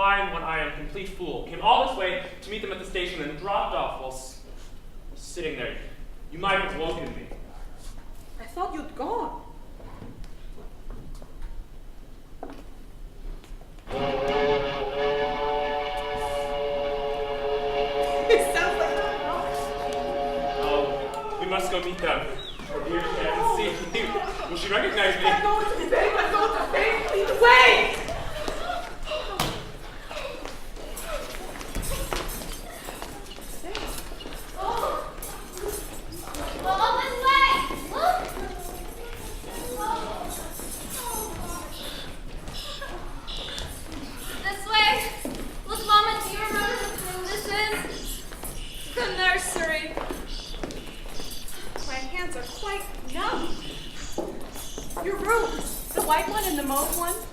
I, when I am a complete fool, came all this way to meet them at the station and dropped off while sitting there. You might have woken me. I thought you'd gone. It sounds like that. Oh, we must go meet them. Or dear, she hasn't seen me. Will she recognize me? I'm going to bed. I'm going to bed. Please wait.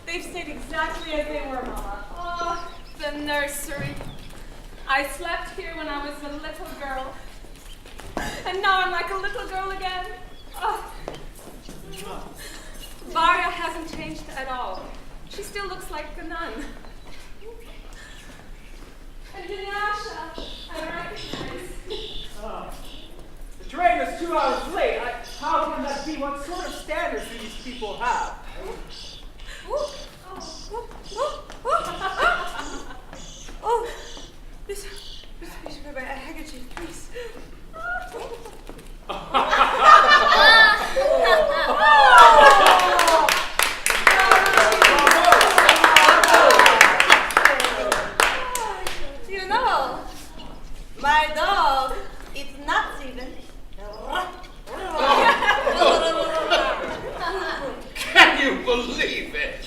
They've stayed exactly as they were, Mama. Oh, the nursery. I slept here when I was a little girl. And now I'm like a little girl again. Oh. Varya hasn't changed at all. She still looks like a nun. And Dunyasha, I recognize. The train is 2 hours late. How can that be? What sort of standards do these people have? Oh, this a handkerchief, please. You know, my dog eats nuts even. Can you believe it?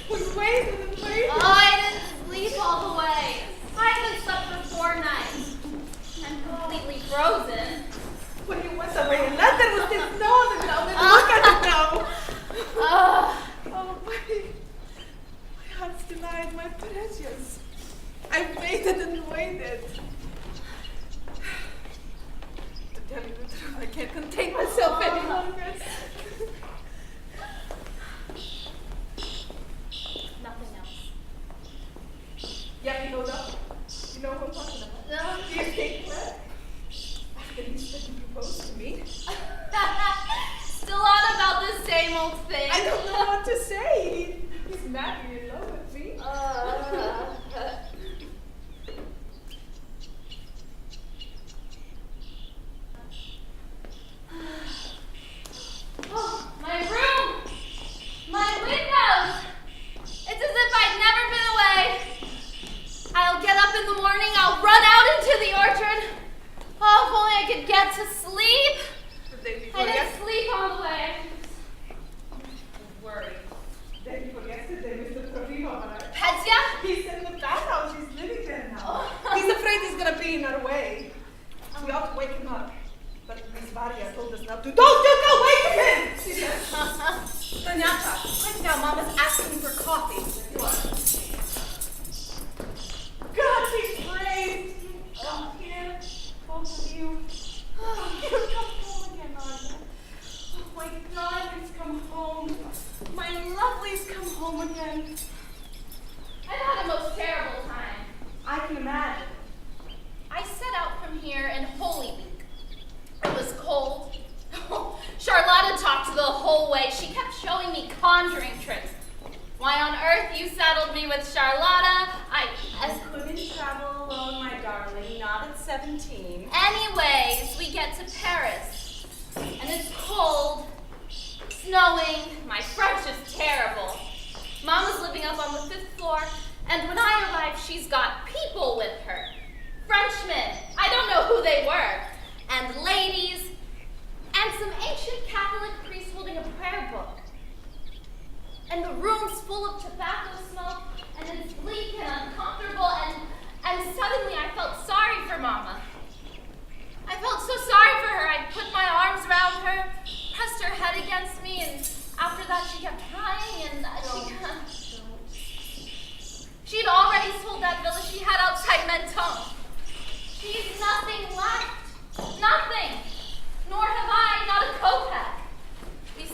We waited and waited. Oh, I didn't sleep all the way. I haven't slept for 4 nights. I'm completely frozen. When you went away, and nothing was this snow and now. Look at it now. Oh, my heart's denied, my precious. I waited and waited. To tell you the truth, I can't contain myself any longer. Nothing else. Yeah, you know that. You know what I'm talking about. No. Do you think that? After you said you proposed to me. Still on about the same old thing. I don't know what to say. He's madly in love with me. Oh, my room! My windows! It's as if I'd never been away. I'll get up in the morning, I'll run out into the orchard. Oh, if only I could get to sleep. I didn't sleep on the way. I was worried. Day before yesterday, Mr. Trevino, Petya? he's in the bathhouse. He's living there now. He's afraid he's going to be in our way. We ought to wake him up. But Miss Varya told us not to. Don't you go wake him! She says. Dunyasha, quick now, Mama's asking for coffee. God be praised. Oh, here, both of you. Oh, you come home again, Arya. Oh, my darlings come home. My lovelies come home again. I've had a most terrible time. I can imagine. I set out from here in Holy Week. It was cold. Charlotta talked the whole way. She kept showing me conjuring tricks. Why on earth you saddled me with Charlotta? I couldn't travel alone, my darling, not at 17. Anyways, we get to Paris. And it's cold, snowing, my French is terrible. Mama's living up on the 5th floor, and when I arrive, she's got people with her. Frenchmen, I don't know who they were. And ladies, and some ancient Catholic priest holding a prayer book. And the room's full of tobacco smoke, and it's bleak and uncomfortable, and suddenly I felt sorry for Mama. I felt so sorry for her. I put my arms around her, pressed her head against me, and after that she kept crying, and she'd already sold that villa she had outside Mentone. She's nothing left. Nothing. Nor have I, not a kopeck. We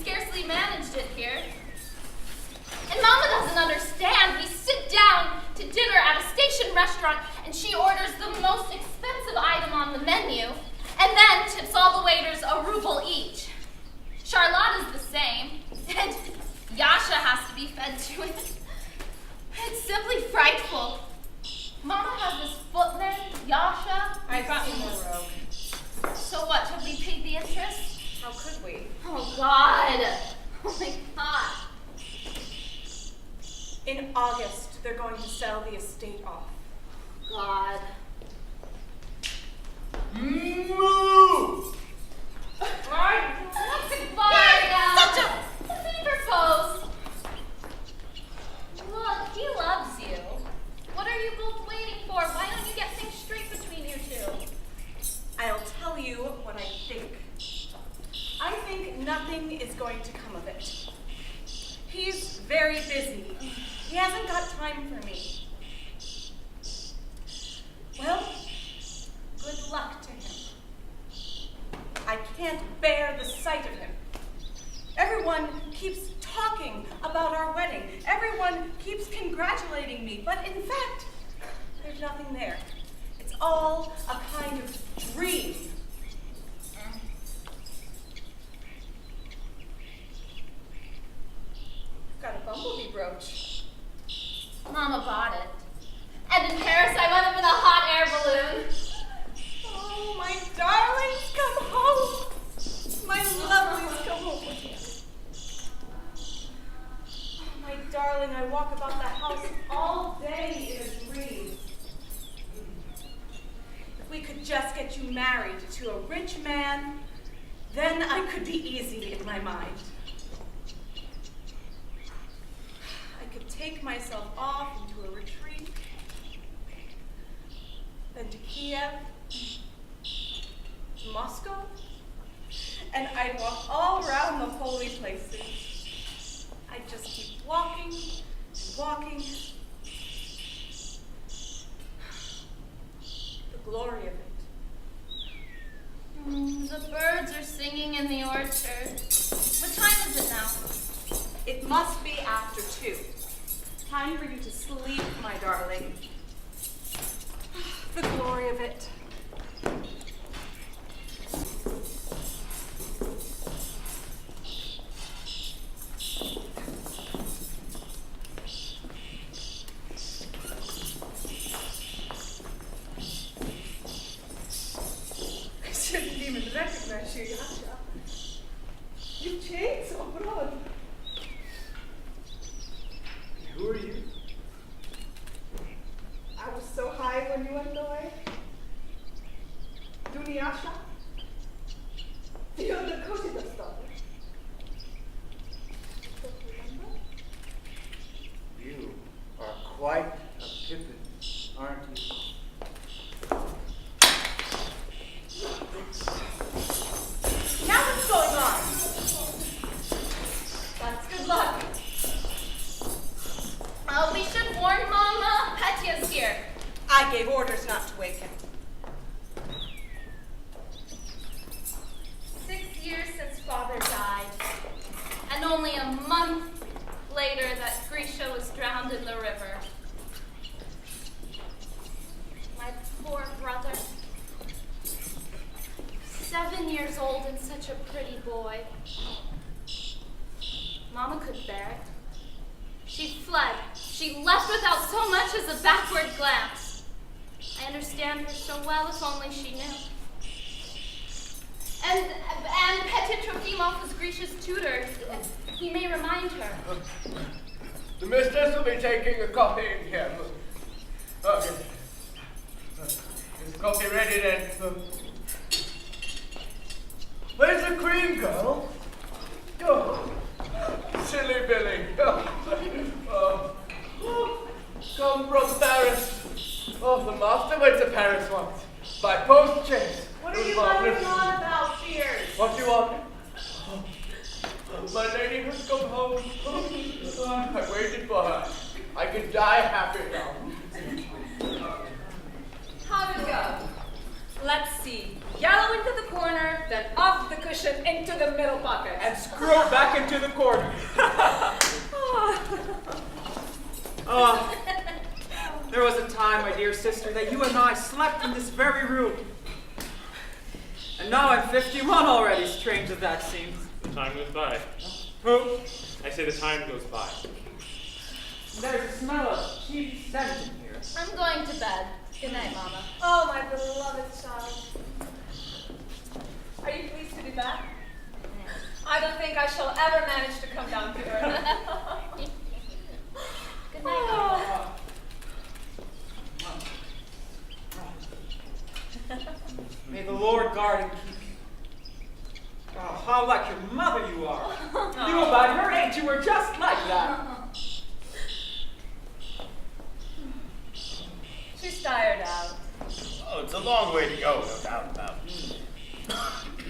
restaurant and she orders the most expensive item on the menu and then tips all the waiters a ruble each. Charlotte is the same, and Yasha has to be fed to it. It's simply frightful. Mama has this footman, Yasha. I've seen the rogue. So what, have we paid the interest? How could we? Oh, God. Oh, my God. In August, they're going to sell the estate off. God. Move! Varga! Such a... Does he propose? Look, he loves you. What are you both waiting for? Why don't you get things straight between you two? I'll tell you what I think. I think nothing is going to come of it. He's very busy. He hasn't got time for me. Well, good luck to him. I can't bear the sight of him. Everyone keeps talking about our wedding. Everyone keeps congratulating me, but in fact, there's nothing there. It's all a kind of dream. I've got a bumblebee brooch. Mama bought it. And in Paris, I went up in a hot air balloon. Oh, my darlings, come home. My lovelies, come home again. Oh, my darling, I walk about the house all day in a dream. If we could just get you married to a rich man, then I could be easy in my mind. I could take myself off into a retreat, then to Kiev, to Moscow, and I'd walk all around the holy places. I'd just keep walking and walking. The glory of it. The birds are singing in the orchard. What time is it now? It must be after 2. Time for you to sleep, my darling. The glory of it. I shouldn't even recognize you, Yasha. You've changed so broad. Who are you? I was so high when you went away. Dunyasha? You're the Koshida's daughter. Don't you remember? You are quite a pippin, aren't you? Now what's going on? That's good luck. We should warn Mama. Petya's here. I gave orders not to wake him. 6 years since Father died. And only a month later that Grisha was drowned in the river. My poor brother. 7 years old and such a pretty boy. Mama could bear it. She fled. She left without so much as a backward glance. I understand her so well if only she knew. And Petya Trofimov was Grisha's tutor. He may remind her. The mistress will be taking a coffee in here. Okay. Is the coffee ready then? Where's the cream, girl? Oh, silly Billy. Come from Paris. Oh, the master went to Paris once. By post chaise. What are you going on about, Fears? What do you want? My lady has come home. I waited for her. I can die happy now. How'd it go? Let's see. Yellow into the corner, then off the cushion into the middle pocket. And screw it back into the corner. There was a time time, my dear sister, that you and I slept in this very room. And now I'm 51 already, strange as that seems. The time goes by. Who? I say the time goes by. There's a smell of cheap scent in here. I'm going to bed. Good night, Mama. Oh, my beloved child. Are you pleased to be back? I don't think I shall ever manage to come down to earth. Good night, Mama. May the Lord guard and keep you. Oh, how like your mother you are. You, about her age, you were just like that. She's tired out. Oh, it's a long way to go, no doubt about it.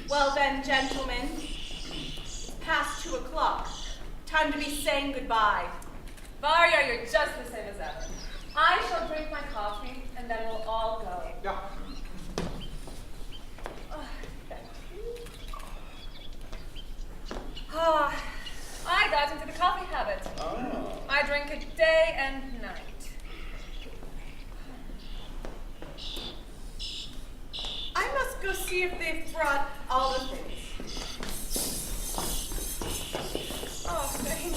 Well then, gentlemen, it's past 2 o'clock. Time to be saying goodbye. Varya, you're just the same as ever. I shall drink my coffee, and then we'll all go. Yeah. Thank you. Ah, I got into the coffee habit. Oh. I drink it day and night. I must go see if they've brought all the things. Oh, thank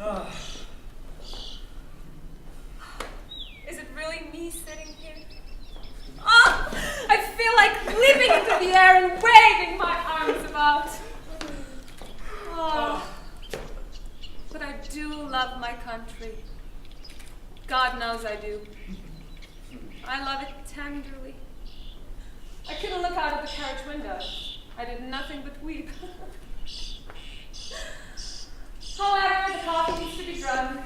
Ah. you. Is it really me sitting here? Oh, I feel like leaping into the air and waving my arms about. Oh, but I do love my country. God knows I do. I love it tenderly. I couldn't look out of the carriage window. I did nothing but weep. However, the coffee needs to be drunk.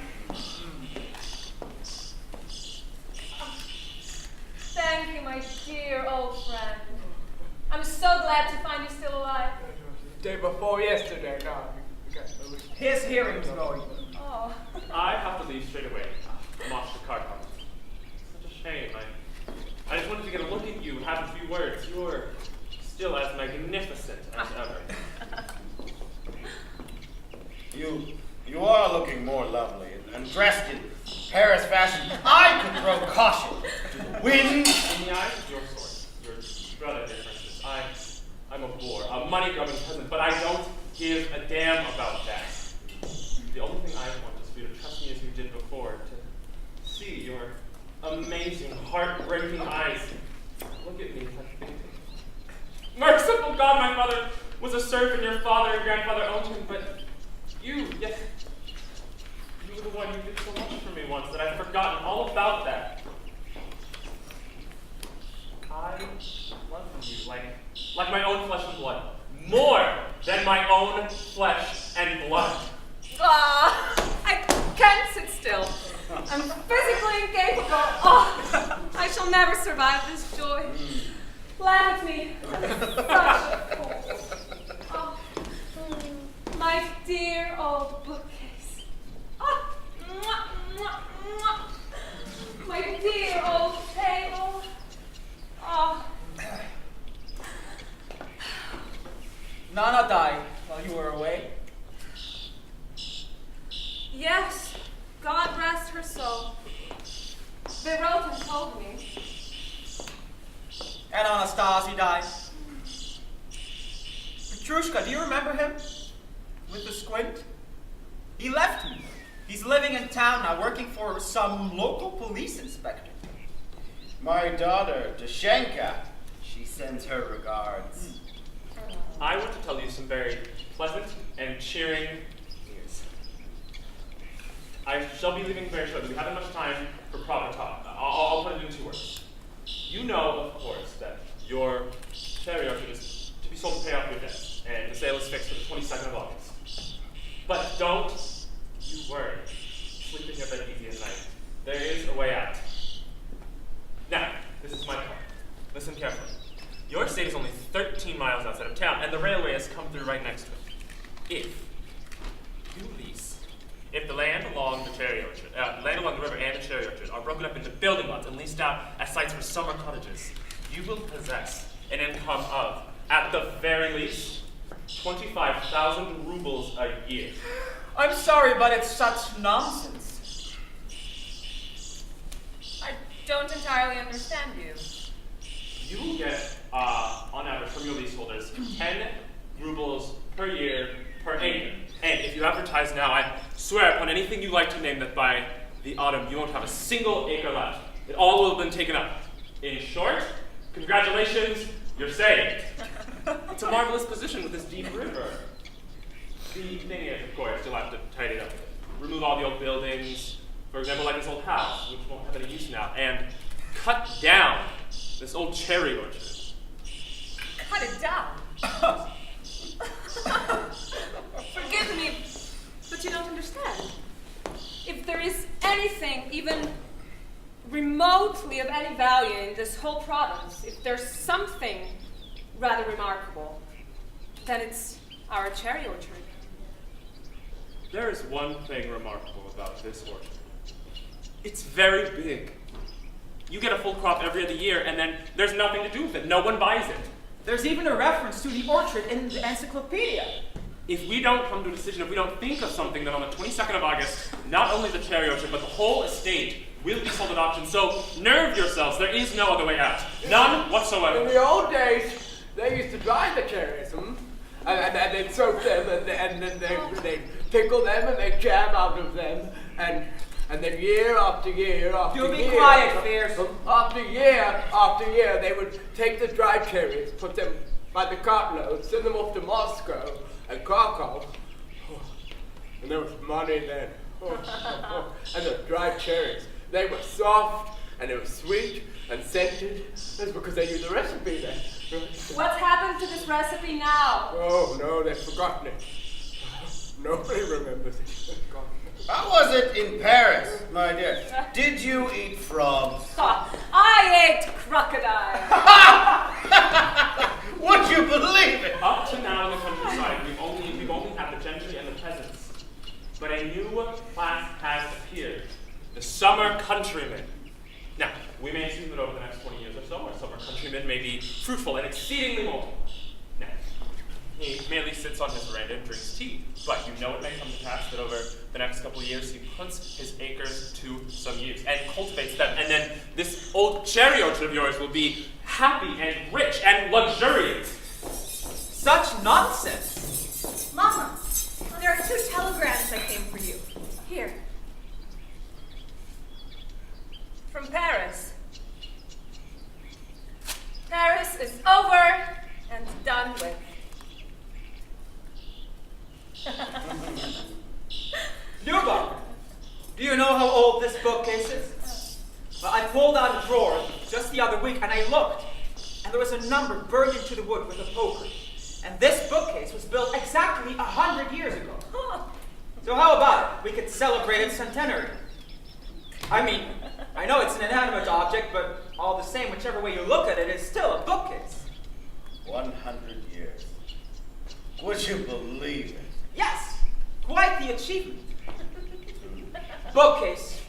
Thank you, my dear old friend. I'm so glad to find you still alive. Day before yesterday, no, you can't believe it. His hearing's going. Oh. I have to leave straight away. I'm off to the car company. Such a shame. I just wanted to get a look at you, have a few words. You're still as magnificent as ever. You are looking more lovely and dressed in Paris fashion. I could throw caution to the wind. In the eyes of your sort, your brother differences, I'm a bore, a money-grubbing peasant, but I don't give a damn about that. The only thing I want is for you to trust me as you did before, to see your amazing, heart-breaking eyes. Look at me, touch me. Merciful God, my mother was a servant, your father and grandfather owned him, but you, yes, you were the one who did so much for me once that I've forgotten all about that. I love you like my own flesh and blood, more than my own flesh and blood. Ah, I can't sit still. I'm physically incapable. Oh, I shall never survive this joy. Laugh at me. Such a fool. Oh, my dear old bookcase. Oh, mwah, mwah, mwah. My dear old table. Oh. Nana died while you were away. Yes, God rest her soul. They wrote and told me. And Anastasia died. Petrushka, do you remember him? With the squint? He left me. He's living in town now, working for some local police inspector. My daughter, Dashenka, she sends her regards. I want to tell you some very pleasant and cheering news. I shall be leaving very shortly. We haven't much time for proper talk. I'll put it in 2 words. You know, of course, that your Cheery Orchard is to be sold to pay off your debts, and the sale is fixed for the 22nd of August. But don't you worry. Sleep in your bed easy at night. There is a way out. Now, this is my point. Listen carefully. Your estate is only 13 miles outside of town, and the railway has come through right next to it. If you lease, if the land along the Cheery Orchard, land along the river and the Cheery Orchard are broken up into building lots and leased out as sites for summer cottages, you will possess an income of, at the very least, 25,000 rubles a year. I'm sorry, but it's such nonsense. I don't entirely understand you. You will get, on average, from your leaseholders, 10 rubles per year per acre. And if you advertise now, I swear upon anything you like to name that by the autumn you won't have a single acre left. It all will have been taken up. In short, congratulations, you're saved. It's a marvelous position with this deep river. The thing is, of course, you'll have to tidy it up. Remove all the old buildings, for example, like this old house, which won't have any use now, and cut down this old cherry orchard. Cut it down. Forgive me, but you don't understand. If there is anything, even remotely of any value in this whole province, if there's something rather remarkable, then it's our cherry orchard. There is one thing remarkable about this orchard. It's very big. You get a full crop every other year, and then there's nothing to do with it. No one buys it. There's even a reference to the orchard in the encyclopedia. If we don't come to a decision, if we don't think of something, then on the 22nd of August, not only the cherry orchard, but the whole estate will be sold at auction. So nerve yourselves. There is no other way out. None In whatsoever. the old days, they used to dry the cherries, and they'd soak them, and then they'd pickle them, and they'd jam out of them, and then year after year after Do year. be quiet, Fierce. After year, they would take the dried cherries, put them by the cartload, send them off to Moscow and Krakow. And there was money then. And the dried cherries, they were soft, and they were sweet and scented. That's because they knew the recipe then. What's happened to this recipe now? Oh, no, they've forgotten it. Nobody remembers it. How was it in Paris, my dear? Did you eat frogs? I ate crocodile. Would you believe it? Up to now in the countryside, we've only had the gentry and the peasants. But a new class has appeared. The summer countrymen. Now, we may assume that over the next 20 years or so, our summer countryman may be fruitful and exceedingly multiple. Now, he merely sits on his veranda and drinks tea. But you know it may come to pass that over the next couple of years, he puts his acres to some use and cultivates them. And then this old cherry orchard of yours will be happy and rich and luxuriant. Such nonsense. Mama, there are 2 telegrams that came for you. Here. From Paris. Paris is over and done with. Luba, do you know how old this bookcase is? Well, I pulled out a drawer just the other week, and I looked, and there was a number burned into the wood with a poker. And this bookcase was built exactly 100 years ago. So how about it? We could celebrate its centenary. I mean, I know it's an inanimate object, but all the same, whichever way you look at it, it's still a bookcase. 100 years. Would you believe it? Yes, quite the achievement. Bookcase.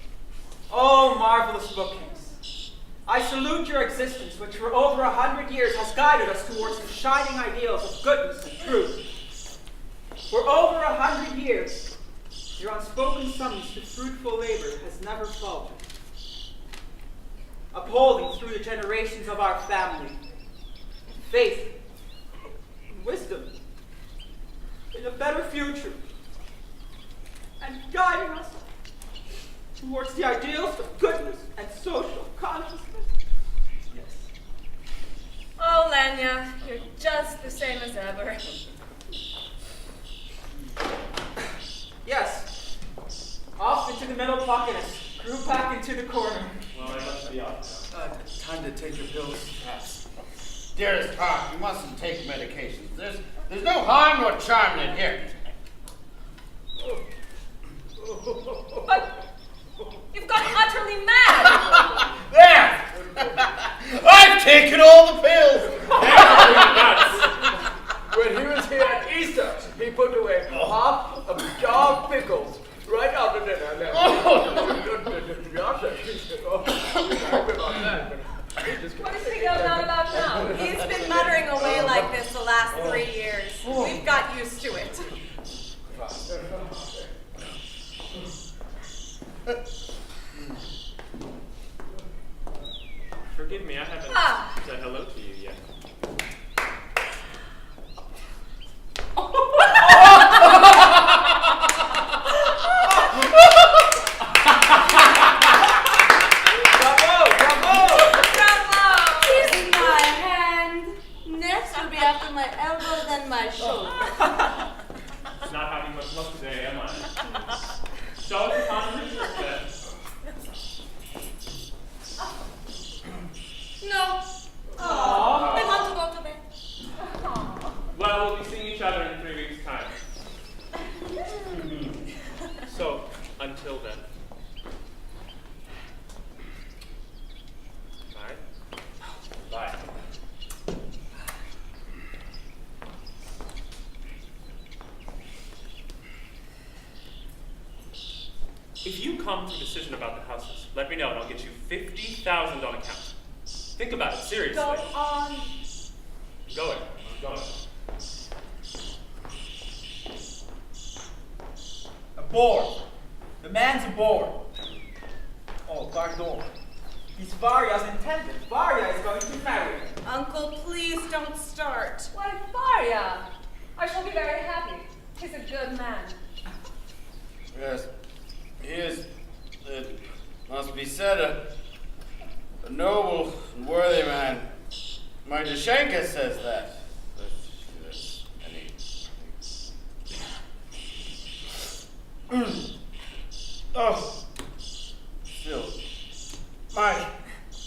Oh, marvelous bookcase. I salute your existence, which for over 100 years has guided us towards the shining ideals of goodness and truth. For over 100 years, your unspoken summons to fruitful labor has never faltered, upholding through the generations of our family faith and wisdom in a better future, and guiding us towards the ideals of goodness and social consciousness. Yes. Oh, Lenya, you're just the same as ever. Yes, off into the middle pocket and screw back into the corner. Well, I must be off now. Time to take your pills, perhaps. Dearest heart, you mustn't take medications. There's no harm nor charm in here. But you've gone utterly mad. There! I've taken all the pills! When he was here at Easter, he put away half a jar of pickles right after dinner. What is he going on about now? He's been muttering away like this the last 3 years. We've got used to it. much today, am I? So it's a conversation then. No. Aww. I want to go to bed. Well, we'll be seeing each other in 3 weeks' time. So, until then. Bye. Bye. If you come to a decision about the houses, let me know and I'll get you $50,000 on account. Think about it, seriously. Go on. Going. I'm going. Aboard. The man's aboard. Oh, pardon. It's Varya's intended. Varya is going to marry him. Uncle, please don't start. Why, Varya? I shall be very happy. He's a good man. Yes, he is, it must be said, a noble and worthy man. My Dashenka says that. Oh, still, my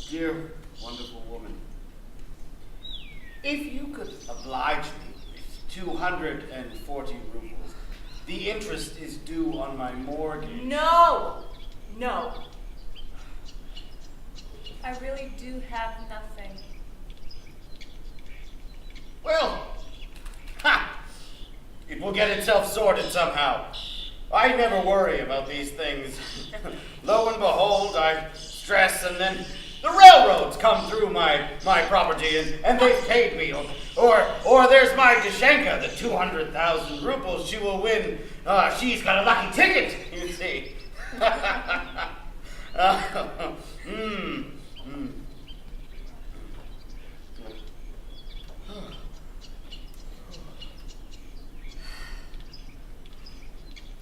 dear, wonderful woman, if you could oblige me with 240 rubles, the interest is due on my mortgage. No. No. I really do have nothing. Well, ha! It will get itself sorted somehow. I never worry about these things. Lo and behold, I stress, and then the railroads come through my property, and they've paid me. Or there's my Dashenka, the 200,000 rubles she will win. She's got a lucky ticket, you see.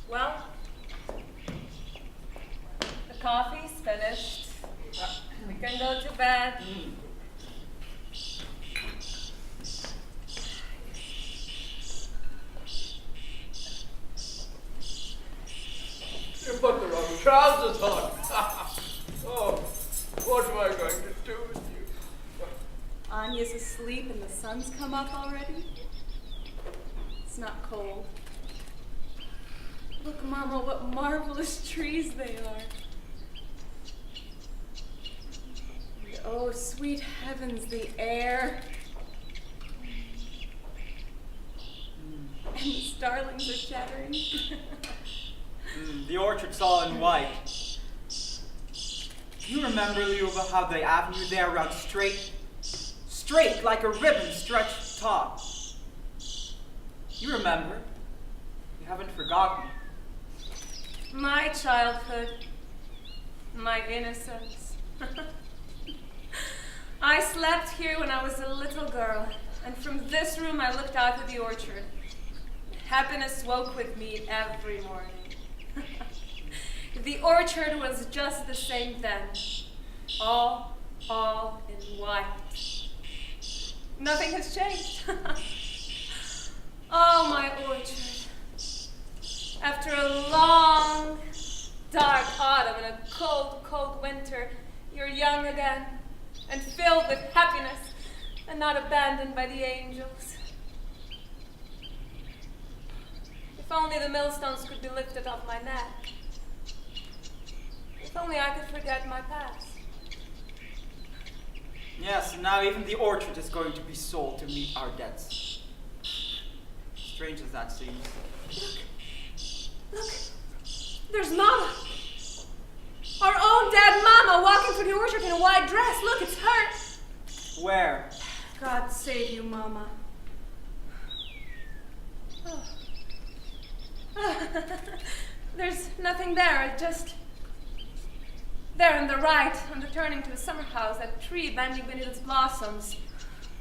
Well, the coffee's finished. We can go to bed. You put the wrong trousers on. Oh, what am I going to do with you? Anya's asleep and the sun's come up already. It's not cold. Look, Mama, what marvelous trees they are. And oh, sweet heavens, the air. And the starlings are chattering. The orchard's all in white. You remember, Lyuba, how the avenue there runs straight like a ribbon stretched taut. You remember. You haven't forgotten. My childhood, my innocence. I slept here when I was a little girl, and from this room I looked out at the orchard. Happiness woke with me every morning. The orchard was just the same then, all in white. Nothing has changed. Oh, my orchard. After a long, dark autumn and a cold, cold winter, you're young again and filled with happiness and not abandoned by the angels. If only the millstones could be lifted off my neck. If only I could forget my past. Yes, and now even the orchard is going to be sold to meet our debts. Strange as that seems. Look, there's Mama. Our own dead Mama walking through the orchard in a white dress. Look, it's her. Where? God save you, Mama. Oh. There's nothing there, just there on the right, on the turning to the summer house, that tree bending beneath its blossoms.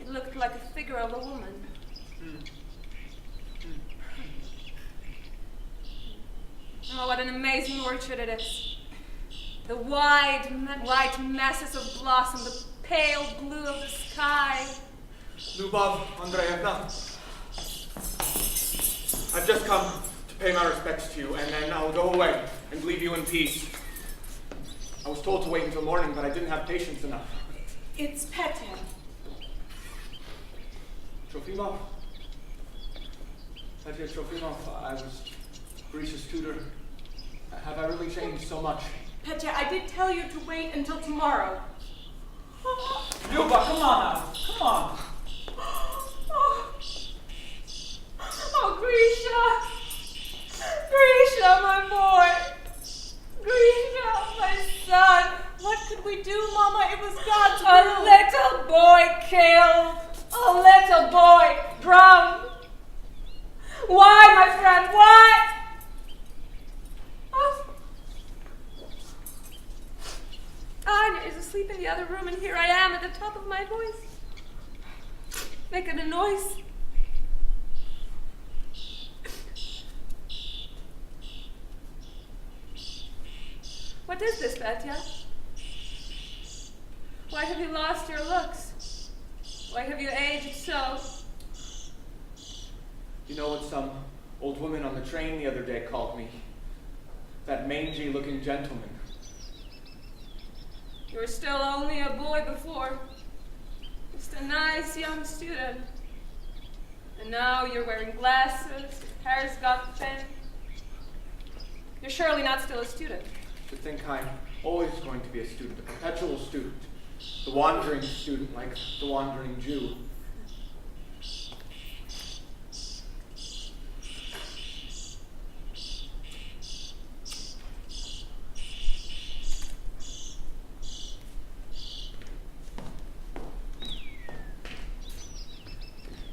It looked like a figure of a woman. Oh, what an amazing orchard it is. The wide, white masses of blossom, the pale blue of the sky. Lubov Andreevna, I've just come to pay my respects to you, and then I'll go away and leave you in peace. I was told to wait until morning, but I didn't have patience enough. It's Petya. Trofimov. Petya Trofimov, I was Grisha's tutor. Have I really changed so much? Petya, I did tell you to wait until tomorrow. Luba, come on now. Come on. Oh, Grisha! Grisha, my boy! Grisha, my son! What could we do, Mama? It was God's A will. little boy killed! A little boy drowned! Why, my friend, why? Oh. Anya is asleep in the other room, and here I am at the top of my voice, making a noise. What is this, Petya? Why have you lost your looks? Why have you aged so? You know what some old woman on the train the other day called me? That mangy-looking gentleman. You were still only a boy before. Just a nice young student. And now you're wearing glasses, your hair's got thin. You're surely not still a student. To think I'm always going to be a student, a perpetual student. The wandering student, like the wandering Jew.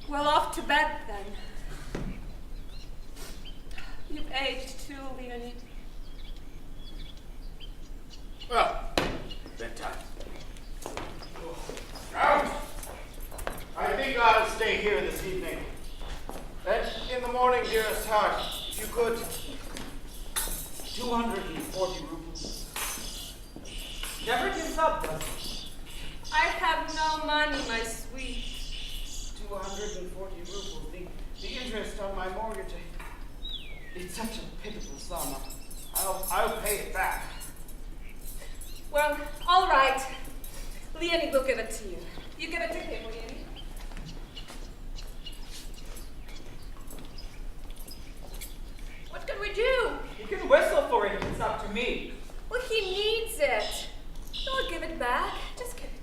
Well, off to bed then. You've aged too, Leonie. Well, bedtime. Out! I think I'll stay here this evening. And in the morning, dearest heart, if you could, 240 rubles. Never gives up, does it? I have no money, my sweet. 240 rubles, the interest on my mortgage. It's such a pitiful sum. I'll pay it back. Well, all right. Leonie will give it to you. You give it to him, Leonie. What can we do? You can whistle for it if it's up to me. Well, he needs it. I'll give it back. Just give it.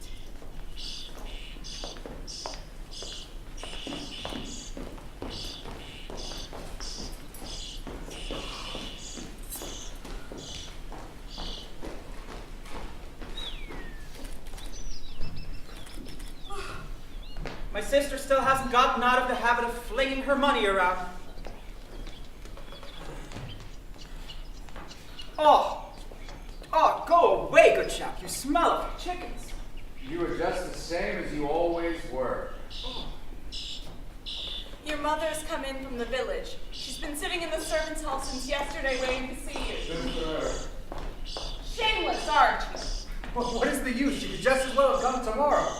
My sister still hasn't gotten out of the habit of flinging her money around. Oh, go away, good chap. You smell of chickens. You are just the same as you always were. Your mother's come in from the village. She's been sitting in the servants' hall since yesterday waiting to see you. Good for her. Shameless, aren't you? Well, what is the use? She could just as well have come tomorrow.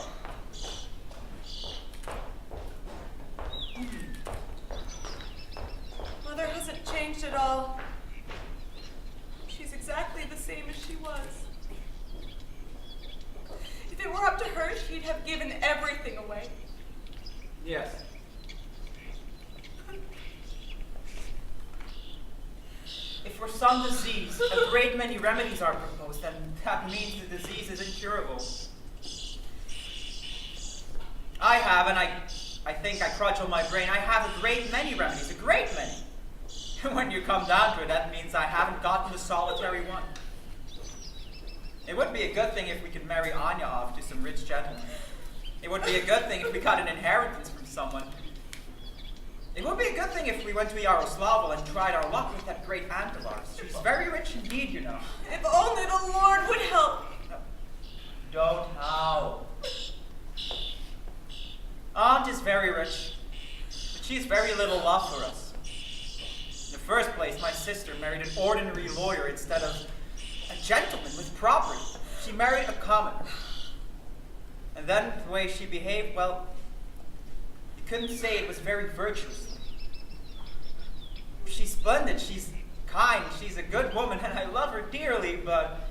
Mother hasn't changed at all. She's exactly the same as she was. If it were up to her, she'd have given everything away. Yes. If for some disease, a great many remedies are proposed, then that means the disease is incurable. I have, and I think I crutch on my brain, I have a great many remedies, a great many. When you come down to it, that means I haven't gotten a solitary one. It would be a good thing if we could marry Anya off to some rich gentleman. It would be a good thing if we got an inheritance from someone. It would be a good thing if we went to Yaroslavl and tried our luck with that great aunt of ours. She's very rich indeed, you know. If only the Lord would help. No. Don't howl. Aunt is very rich, but she has very little love for us. In the first place, my sister married an ordinary lawyer instead of a gentleman with property. She married a commoner. And then the way she behaved, well, you couldn't say it was very virtuous. She spoke splendid. She's kind. She's a good woman, and I love her dearly, but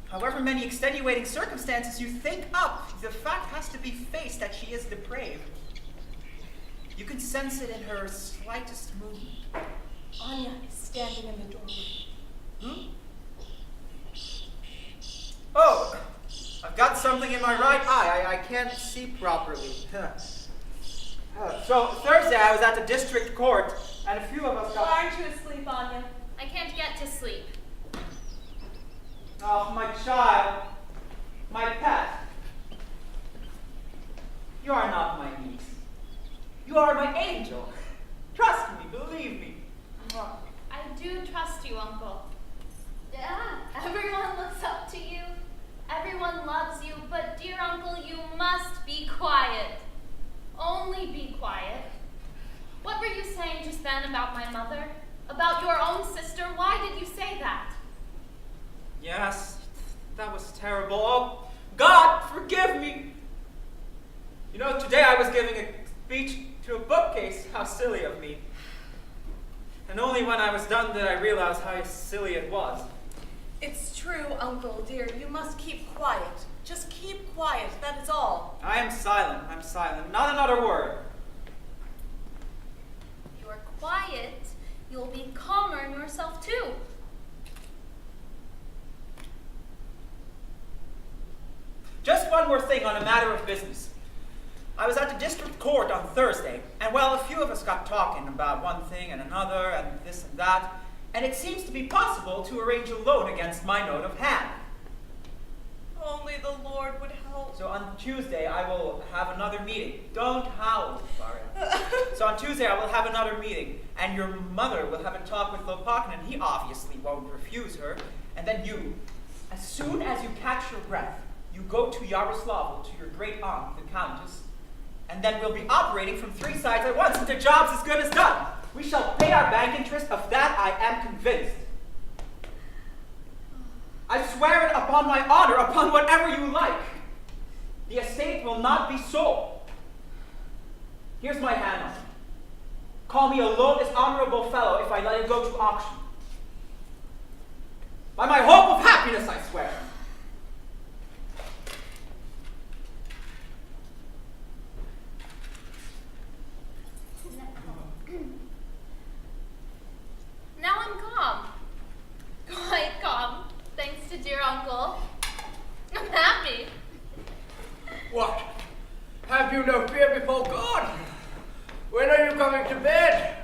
however many extenuating circumstances you think up, the fact has to be faced that she is depraved. You can sense it in her slightest movement. Anya is standing in the doorway. Oh, I've got something in my right eye. I can't see properly. So Thursday I was at the district court, and a few of us got... Why aren't you asleep, Anya? I can't get to sleep. Oh, my child, my pet. You are not my niece. You are my angel. Trust me, believe me. I do trust you, Uncle. Yeah, everyone looks up to you. Everyone loves you, but dear Uncle, you must be quiet. Only be quiet. What were you saying just then about my mother? About your own sister? Why did you say that? Yes, that was terrible. Oh, God, forgive me. You know, today I was giving a speech to a bookcase. How silly of me. And only when I was done did I realize how silly it was. It's true, Uncle, dear. You must keep quiet. Just keep quiet, that is all. I am silent. I'm silent. Not another word. If you're quiet, you'll be calmer in yourself too. Just one more thing on a matter of business. I was at the district court on Thursday, and well, a few of us got talking about one thing and another, and this and that, and it seems to be possible to arrange a loan against my note of hand. Only the Lord would help. So on Tuesday, I will have another meeting. Don't howl, Varia. So on Tuesday, I will have another meeting, and your mother will have a talk with Lopakhin, and he obviously won't refuse her. And then you, as soon as you catch your breath, you go to Yaroslavl, to your great aunt, the Countess, and then we'll be operating from 3 sides at once, and the job's as good as done. We shall pay our bank interest, of that I am convinced. I swear it upon my honor, upon whatever you like. The estate will not be sold. Here's my hand on it. Call me a low, dishonorable fellow if I let it go to auction. By my hope of happiness, I swear. Now I'm calm. Quite calm, thanks to dear Uncle. I'm happy. What? Have you no fear before God? When are you coming to bed?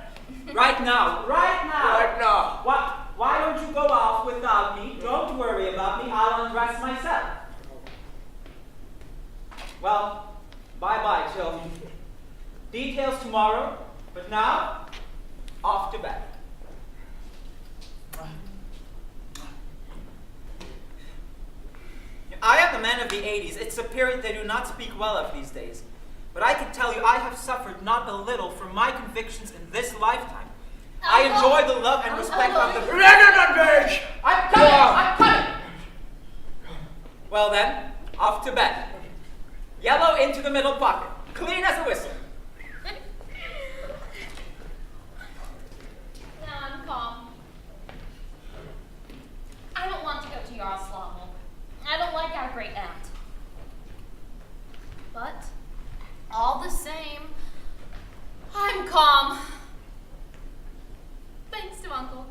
Right now. Right now. Right now. Why don't you go off without me? Don't worry about me. I'll undress myself. Well, bye-bye, children. Details tomorrow, but now, off to bed. I am the man of the 80s. It's a period they do not speak well of these days. But I can tell you I have suffered not a little from my convictions in this lifetime. I enjoy the love and respect of the... I'm coming! I'm coming! Well then, off to bed. Yellow into the middle pocket. Clean as a whistle. Now I'm calm. I don't want to go to Yaroslavl. I don't like our great aunt. But, all the same, I'm calm. Thanks to Uncle.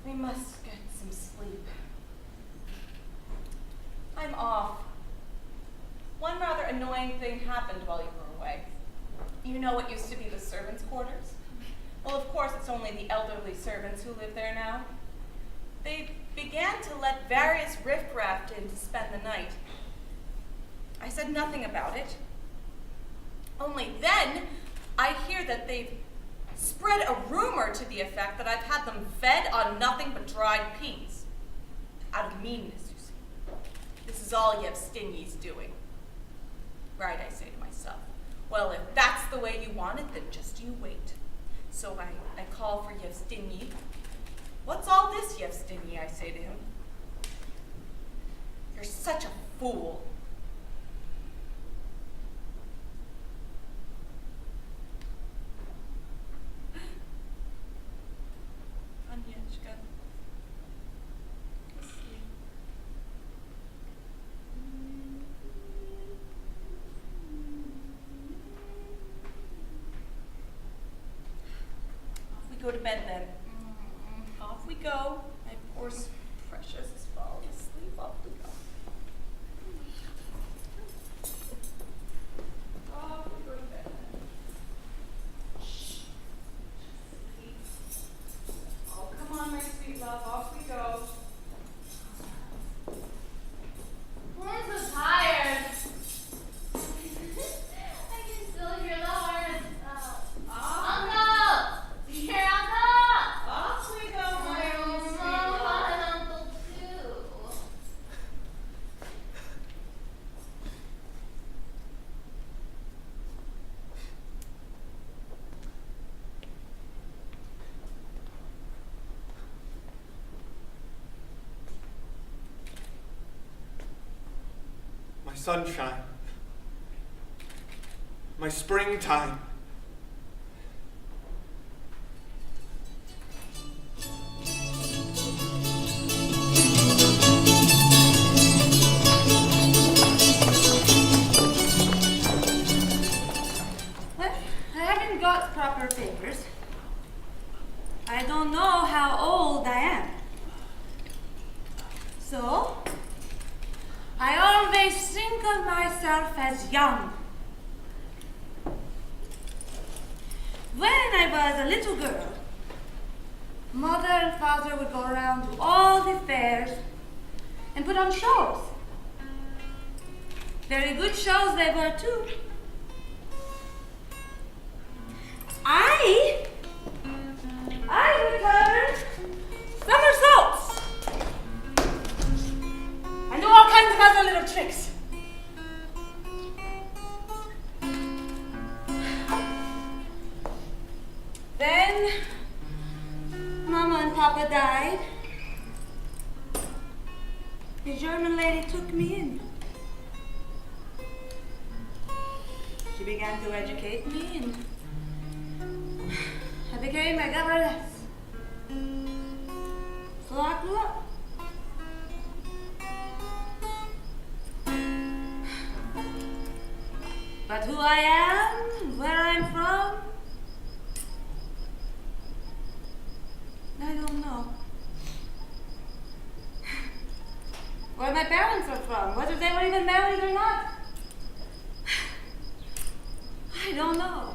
We must get some sleep. I'm off. One rather annoying thing happened while you were away. You know what used to be the servants' quarters? Well, of course, it's only the elderly servants who live there now. They began to let various riffraff in to spend the night. I said nothing about it. Only then, I hear that they've spread a rumor to the effect that I've had them fed on nothing but dried peas. Out of meanness, you see. This is all Yevstinyi's doing. Right, I say to myself. Well, if that's the way you want it, then just you wait. So I call for Yevstinyi. What's all this, Yevstinyi, I say to him. You're such a fool. we go to bed then? Off we go. My poor Precious is falling asleep. Off we go. Off we go to bed then. Oh, come on, my sweet love. Off we go. I'm so tired. I can still hear the horns. Uncle! Here, Uncle! Off we go, my own sweet Oh, love. and Uncle too. My sunshine. My springtime. Well, I haven't got proper papers. I don't know how old I am. So, I always think of myself as young. When I was a little girl, Mother and Father would go around to all the fairs and put on shows. Very good shows they were too. I would learn somersaults and do all kinds of other little tricks. Then Mama and Papa died. The German lady took me in. She began to educate me and I became a governess. So I grew up. But who I am, where I'm from, I don't know. Where my parents are from, whether they were even married or not, I don't know.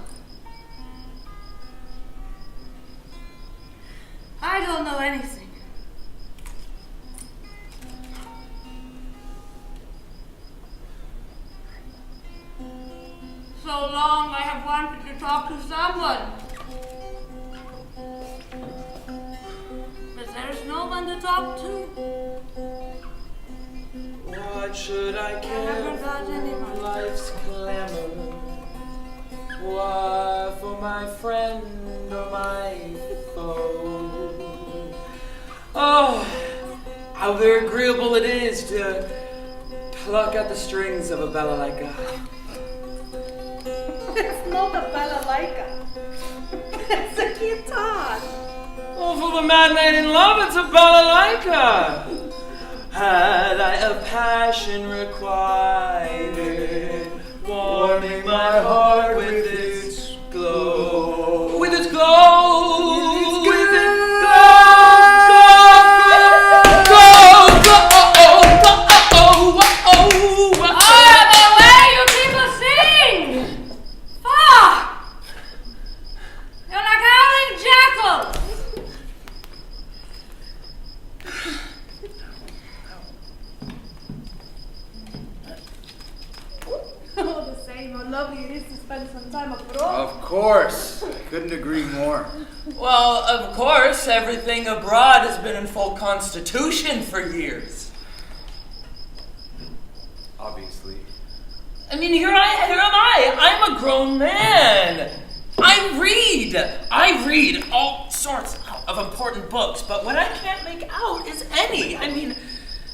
I don't know anything. So long I have wanted to talk to someone. But there's no one to talk to. What should I never care got anyone. for life's clamor? What for my friend or my foe? Oh, how very agreeable it is to pluck at the strings of a balalaika. It's not a balalaika. It's a guitar. Oh, for the madman in love, it's a balalaika. Had I a passion requited, warming my heart with its glow, with its glow, with its The way you people sing! Fuck! You're like howling jackals! Oh, the same. How lovely it is to spend some time abroad. Of course. I couldn't agree more. Well, of course, everything abroad has been in full constitution for years. Obviously. I mean, here am I. I'm a grown man. I read all sorts of important books, but what I can't make out is any,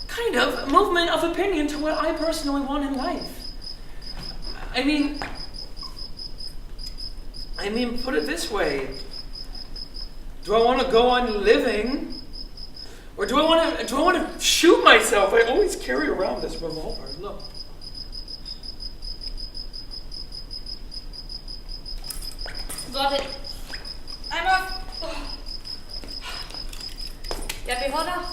kind of movement of opinion to what I personally want in life. I mean, put it this way. Do I want to go on living? Or do I want to shoot myself? I always carry around this revolver. Look. Got it. I'm off. Yepihoda,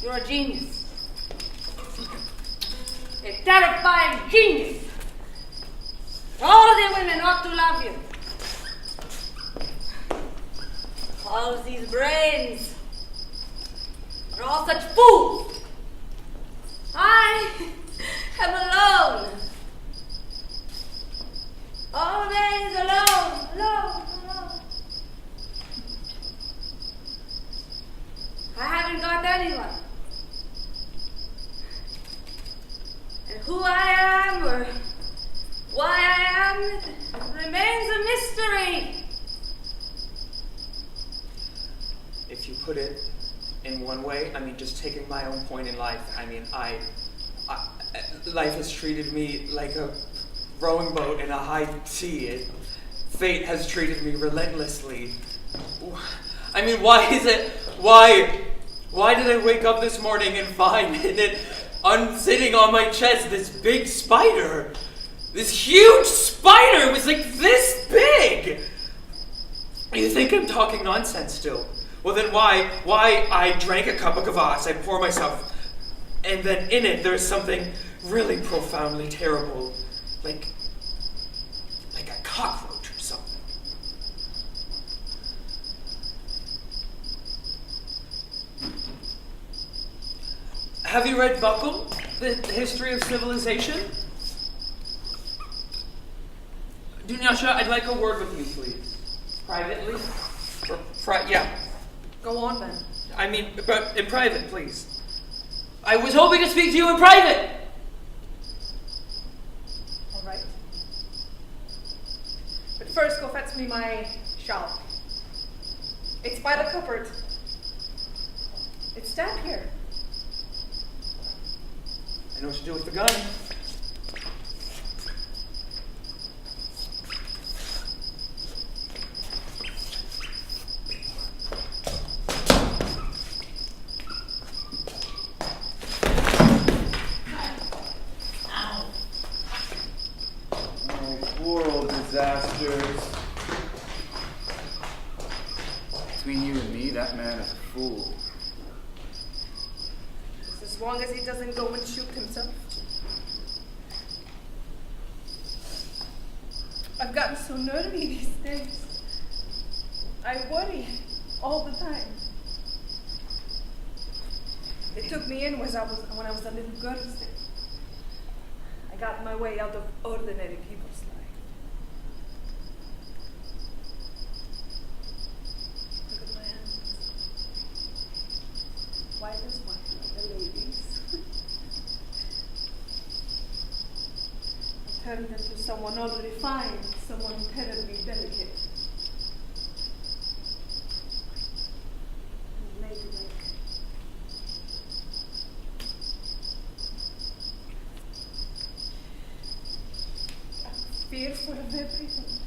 you're a genius. A terrifying genius. All the women ought to love you. All of these brains are all such fools. I am alone. Always alone, alone, alone. I haven't got anyone. And who I am or why I am remains a mystery. If you put it in one way, I mean, just taking my own point in life, I mean, life has treated me like a rowing boat in a high sea. Fate has treated me relentlessly. I mean, why did I wake up this morning and find it sitting on my chest, this big spider? This huge spider! It was like this big! You think I'm talking nonsense still? Well then why I drank a cup of kvass, I pour myself, and then in it there's something really profoundly terrible, like a cockroach or something. Have you read Buckle, The History of Civilization? Dunyasha, I'd like a word with you, please. Privately? Yeah. Go on then. I mean, but in private, please. I was hoping to speak to you in private! All right. But first, go fetch me my shawl. It's by the cupboard. It's down here. I know what to do with the gun. Disasters. Between you and me, that man is a fool. Just as long as he doesn't go and shoot himself. I've gotten so nervy these days. I worry all the time. They took me in when I was a little girl. I got my way out of ordinary people's lives. Look at my hands. White as white, like the ladies. I turned into someone all refined, someone terribly delicate. And ladylike. Fearful of everything.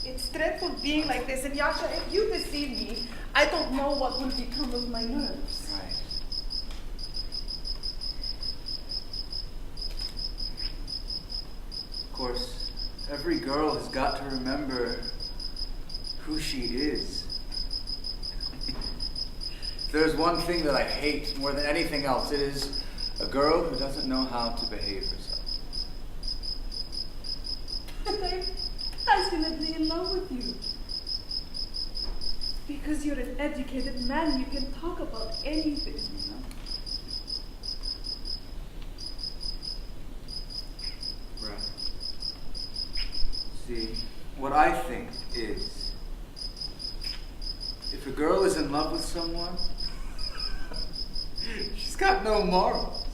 It's dreadful being like this, and Yasha, if you deceive me, I don't know what will become of my nerves. Right. Of course, every girl has got to remember who she is. If there's one thing that I hate more than anything else, it is a girl who doesn't know how to behave herself. And I'm passionately in love with you. Because you're an educated man, you can talk about anything. Right. See, what I think is, if a girl is in love with someone, she's got no morals.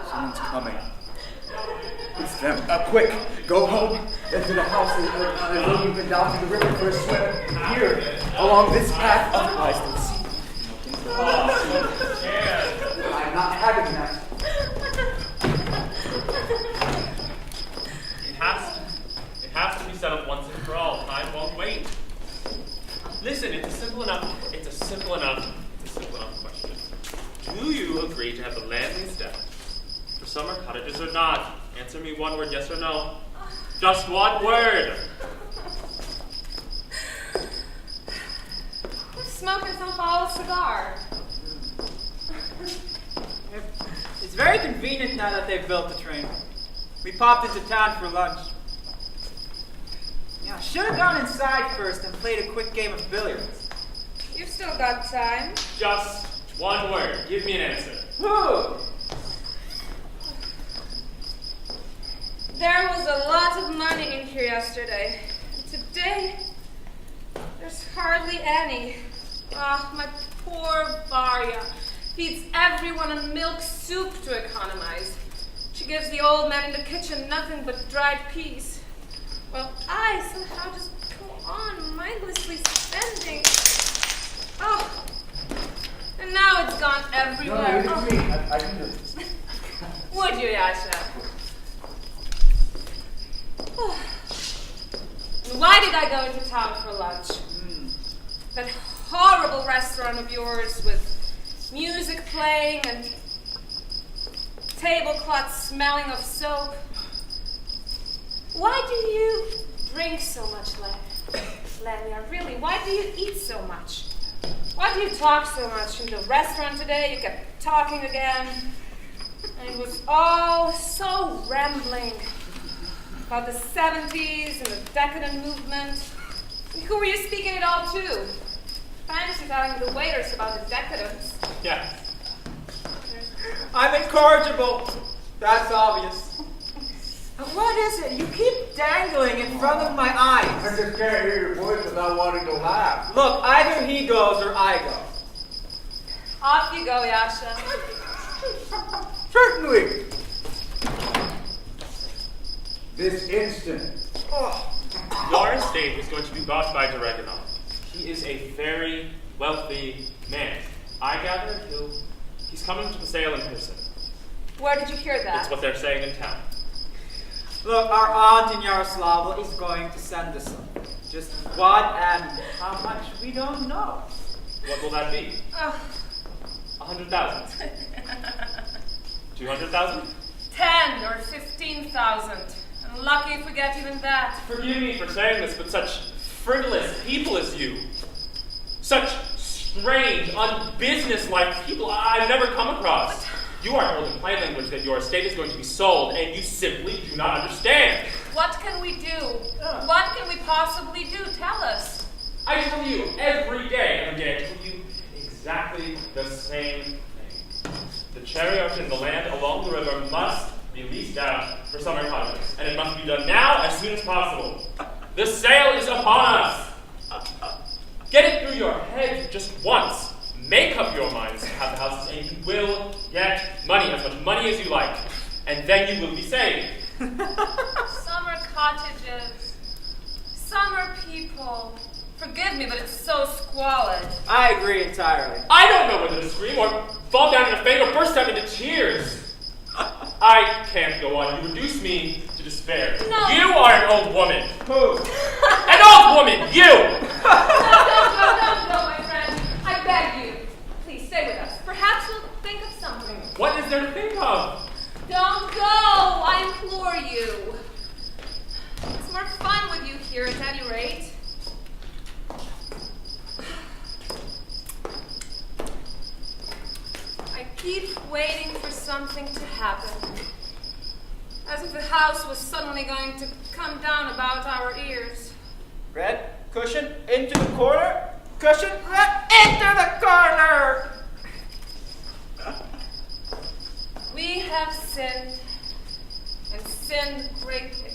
Someone's coming. It's them. Quick, go home, then to the house, and they'll even down to the river for a swim. Here, along this path, otherwise they'll see me. I'm not having that. It has to be settled once and for all. Time won't wait. Listen, it's a simple enough question. Do you agree to have the land leased out for summer cottages or not? Answer me one word, yes or no. Just one word. I'm smoking some foul cigar. It's very convenient now that they've built the train. We popped into town for lunch. Yeah, should have gone inside first and played a quick game of billiards. You've still got time. Just one word. Give me an answer. Who? There was a lot of money in here yesterday. Today, there's hardly any. Ah, my poor Varya feeds everyone on milk soup to economize. She gives the old man in the kitchen nothing but dried peas. Well, I somehow just go on mindlessly spending. Oh, and now it's gone everywhere. No, it's me. I can do this. Would you, Yasha? And why did I go into town for lunch? That horrible restaurant of yours with music playing and tablecloths smelling of soap. Why do you drink so much, Lelia? Really, why do you eat so much? Why do you talk so much? In the restaurant today, you kept talking again. And it was all so rambling about the 70s and the decadent movement. And who were you speaking it all to? Fancy telling the waiters about the decadence. Yeah. I'm incorrigible. That's obvious. But what is it? You keep dangling in front of my I eyes. just can't hear your voice without wanting to laugh. Look, either he goes or I go. Off you go, Yasha. Certainly. This instant. Your estate is going to be bought by Doreganov. He is a very wealthy man. I gather he's coming to the sale in person. Where did you hear that? That's what they're saying in town. Look, our aunt in Yaroslavl is going to send us some. Just what and how much we don't know. What will that be? 100,000. 200,000? 10 or 15,000. I'm lucky if we get even that. Forgive me for saying this, but such frivolous people as you, such strange, unbusinesslike people I've never come across. You are told in plain language that your estate is going to be sold, and you simply do not understand. What can we do? What can we possibly do? Tell us. I tell you every day, I tell you exactly the same thing. The cherry orchard in the land along the river must be leased out for summer cottages, and it must be done now as soon as possible. The sale is upon us. Get it through your head just once. Make up your minds to have the houses, and you will get money, as much money as you like, and then you will be saved. Summer cottages. Summer people. Forgive me, but it's so squalid. I agree entirely. I don't know whether to scream or fall down in a faint or burst out into tears. I can't go on. You reduce me to despair. No. You are an old woman. Who? An old woman, you! No, my friend. I beg you. Please stay with us. Perhaps we'll think of something. What is there to think of? Don't go. I implore you. It's more fun with you here at any rate. I keep waiting for something to happen. As if the house was suddenly going to come down about our ears. Red, cushion, into the corner. Cushion, red, into the corner. We have sinned, and sinned greatly.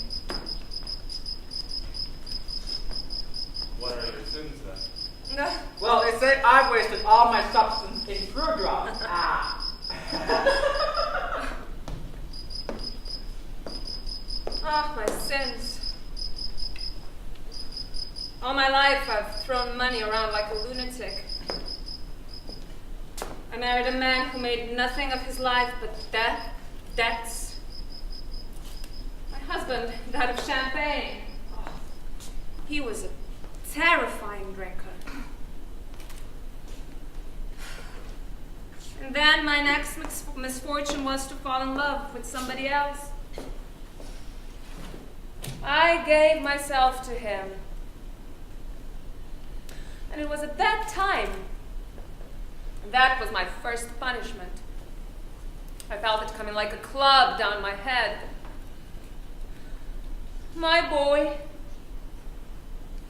What are your sins then? No. Well, they say I've wasted all my substance in fruit drops. Ah, my sins. All my life I've thrown money around like a lunatic. I married a man who made nothing of his life but debts. My husband died of champagne. Oh, he was a terrifying drinker. And then my next misfortune was to fall in love with somebody else. I gave myself to him. And it was at that time, that was my first punishment. I felt it coming like a club down my head. My boy,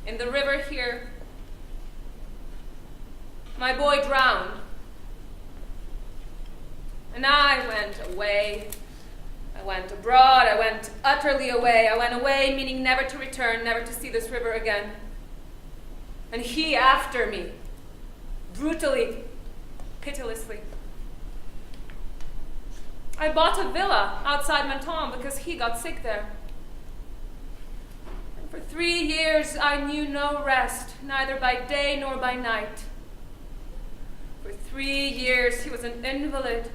in the river here, my boy drowned. And I went away. I went abroad. I went utterly away. I went away, meaning never to return, never to see this river again. And he after me, brutally, pitilessly. I bought a villa outside Menton because he got sick there. And for 3 years I knew no rest, neither by day nor by night. For 3 years he was an invalid.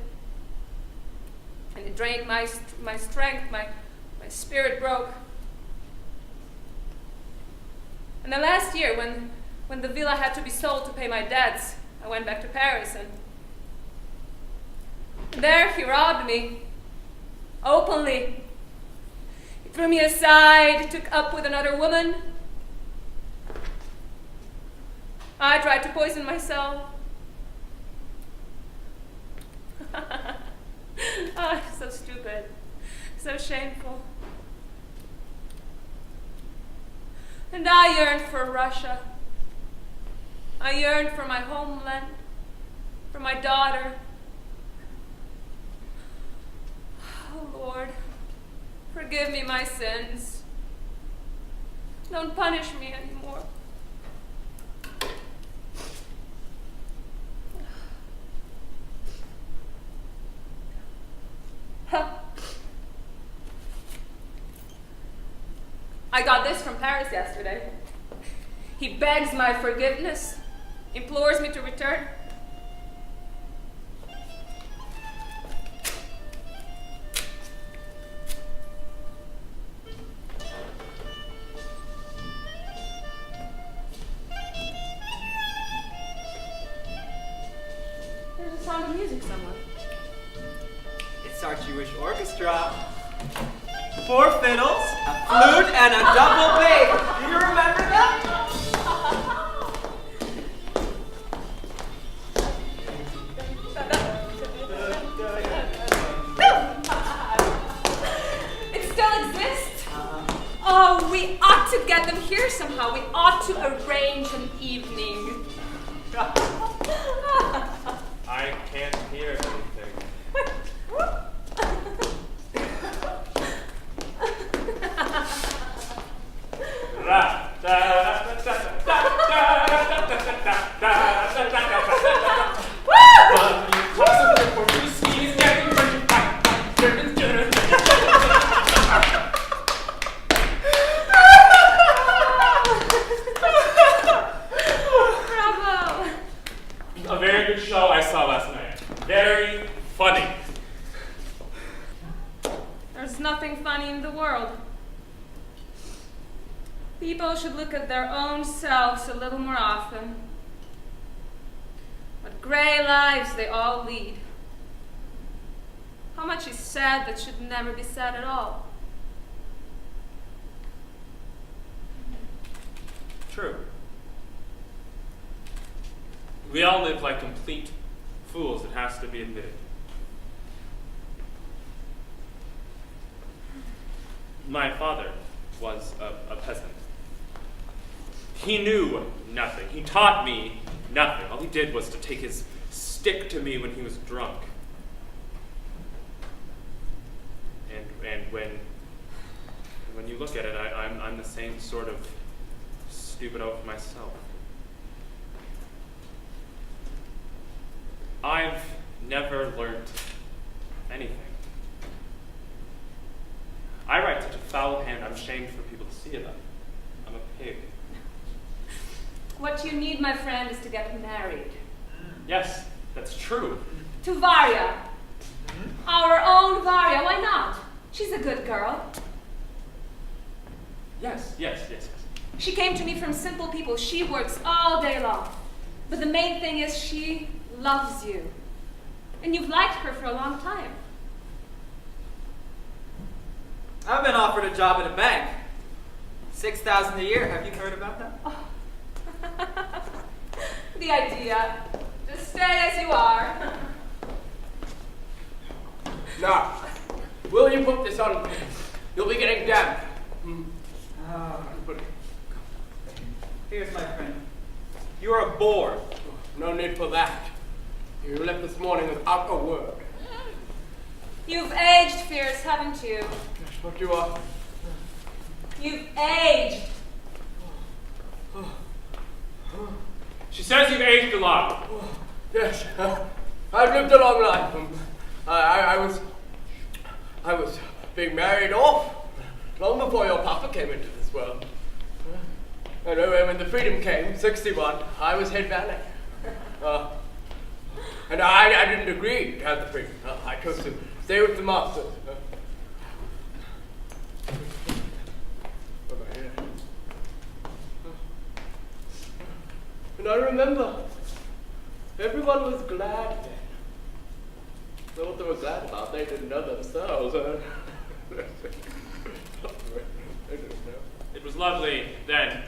And it drained my strength, my spirit broke. And the last year, when the villa had to be sold to pay my debts, I went back to Paris, and there he robbed me, openly. He threw me aside, took up with another woman. I tried to poison myself. Oh, so stupid, so shameful. And I yearned for Russia. I yearned for my homeland, for my daughter. Oh, Lord, forgive me my sins. Don't punish me anymore. I got this from Paris yesterday. He begs my forgiveness, implores me to return. There's a sound of music somewhere. It's our Jewish orchestra. 4 fiddles, a flute, and a double bass. Do you remember that? It still exists? Oh, we ought to get them here somehow. We ought to arrange an evening. I can't hear anything. Bravo! A very good show I saw last night. Very funny. There's nothing funny in the world. People should look at their own selves a little more often. What gray lives they all lead. How much is said that should never be said at all. True. We all live like complete fools, it has to be admitted. My father was a peasant. He knew nothing. He taught me nothing. All he did was to take his stick to me when he was drunk. And when you look at it, I'm the same sort of stupid oaf myself. I've never learned anything. I write such a foul hand, I'm ashamed for people to see it. I'm a pig. What you need, my friend, is to get married. Yes, that's true. To Varya. Our own Varya, why not? She's a good girl. Yes. She came to me from simple people. She works all day long. But the main thing is she loves you. And you've liked her for a long time. I've been offered a job at a bank. $6,000 a year. Have you heard about that? The idea. Just stay as you are. Now, will you put this on? You'll be getting damp. Here's my friend. You are a bore. No need for that. You left this morning without a word. You've aged, Fierce, haven't you? That's what you are. You've aged. She says you've aged a lot. Yes, I've lived a long life. I was being married off long before your papa came into this world. And when the freedom came, 61, I was head valet. And I didn't agree to have the freedom. I chose to stay with the masters. And I remember everyone was glad then. So what they were glad about, they didn't know themselves. They didn't know. It was lovely then.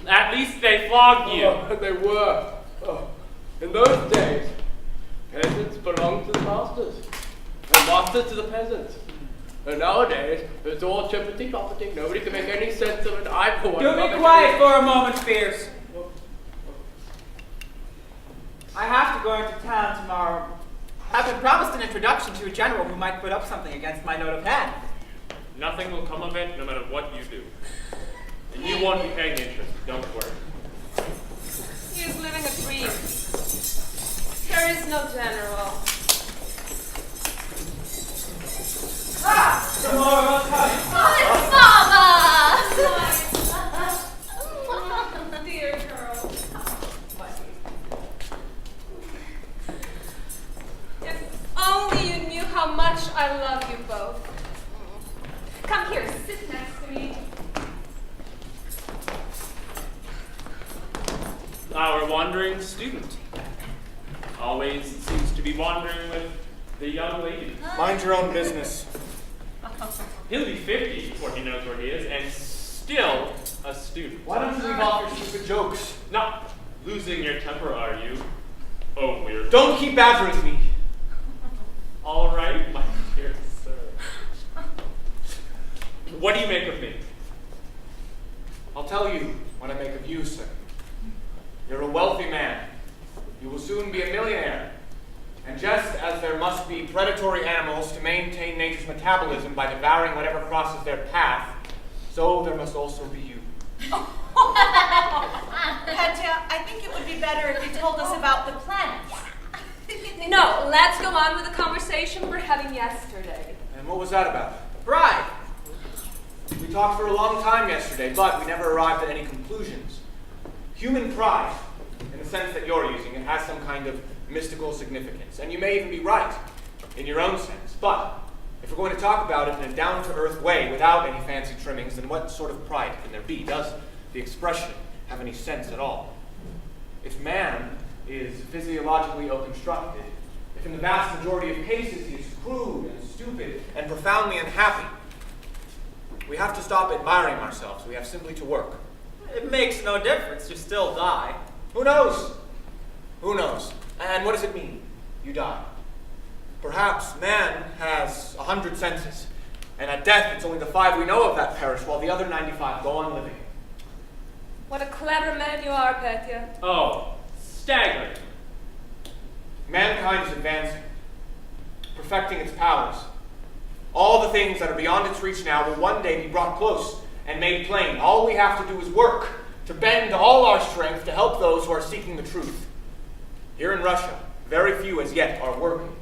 At least they flogged you. Oh, they were. Oh. In those days, peasants belonged to the masters, and masters to the peasants. And nowadays, it's all chippity-poppity. Nobody can make any sense of it. I for one. Do be quiet for a moment, Fierce. I have to go into town tomorrow. I've been promised an introduction to a general who might put up something against my note of hand. Nothing will come of it, no matter what you do. And you won't be paying interest, don't worry. He is living a dream. There is no general. Tomorrow coming. Oh, it's Mama! Dear girl. If only you knew how much I love you both. Come here, sit next to me. Our wandering student. Always seems to be wandering with the young lady. Mind your own business. He'll be 50 before he knows where he is, and still a student. Why don't you leave off your stupid jokes? Not losing your temper, are you? Oh, weird. Don't keep badgering me. All right, my dear sir. What do you make of me? I'll tell you what I make of you, sir. You're a wealthy man. You will soon be a millionaire. And just as there must be predatory animals to maintain nature's metabolism by devouring whatever crosses their path, so there must also be you. Petya, I think it would be better if you told us about the planets. No, let's go on with the conversation we're having yesterday. And what was that about? Bride. We talked for a long time yesterday, but we never arrived at any conclusions. Human pride, in the sense that you're using it, has some kind of mystical significance. And you may even be right, in your own sense. But if we're going to talk about it in a down-to-earth way, without any fancy trimmings, then what sort of pride can there be? Does the expression have any sense at all? If man is physiologically ill-constructed, if in the vast majority of cases he is crude and stupid and profoundly unhappy, we have to stop admiring ourselves. We have simply to work. It makes no difference. You still die. Who knows? Who knows? And what does it mean? You die. Perhaps man has 100 senses, and at death it's only the 5 we know of that perish, while the other 95 go on living. What a clever man you are, Petya. Oh, staggering. Mankind is advancing, perfecting its powers. All the things that are beyond its reach now will one day be brought close and made plain. All we have to do is work, to bend all our strength to help those who are seeking the truth. Here in Russia, very few as yet are working.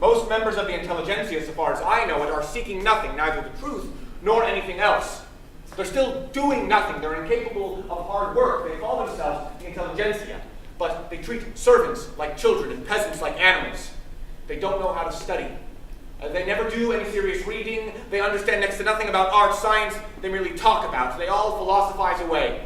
Most members of the intelligentsia, so far as I know it, are seeking nothing, neither the truth nor anything else. They're still doing nothing. They're incapable of hard work. They call themselves the intelligentsia, but they treat servants like children and peasants like animals. They don't know how to study. They never do any serious reading. They understand next to nothing about art, science. They merely talk about it. They all philosophize away.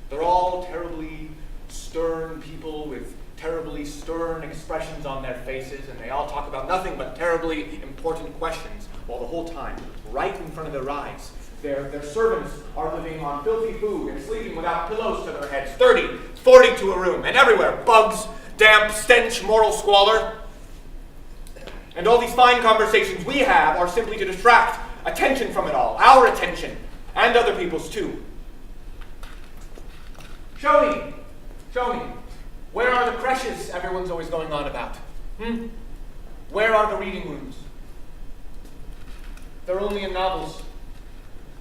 They're all terribly stern people with terribly stern expressions on their faces, and they all talk about nothing but terribly important questions, while the whole time, right in front of their eyes, Their servants are living on filthy food and sleeping without pillows to their heads. 30, 40 to a room, and everywhere bugs, damp, stench, moral squalor. And all these fine conversations we have are simply to distract attention from it all, our attention, and other people's too. Show me, where are the creches everyone's always going on about? Where are the reading rooms? They're only in novels.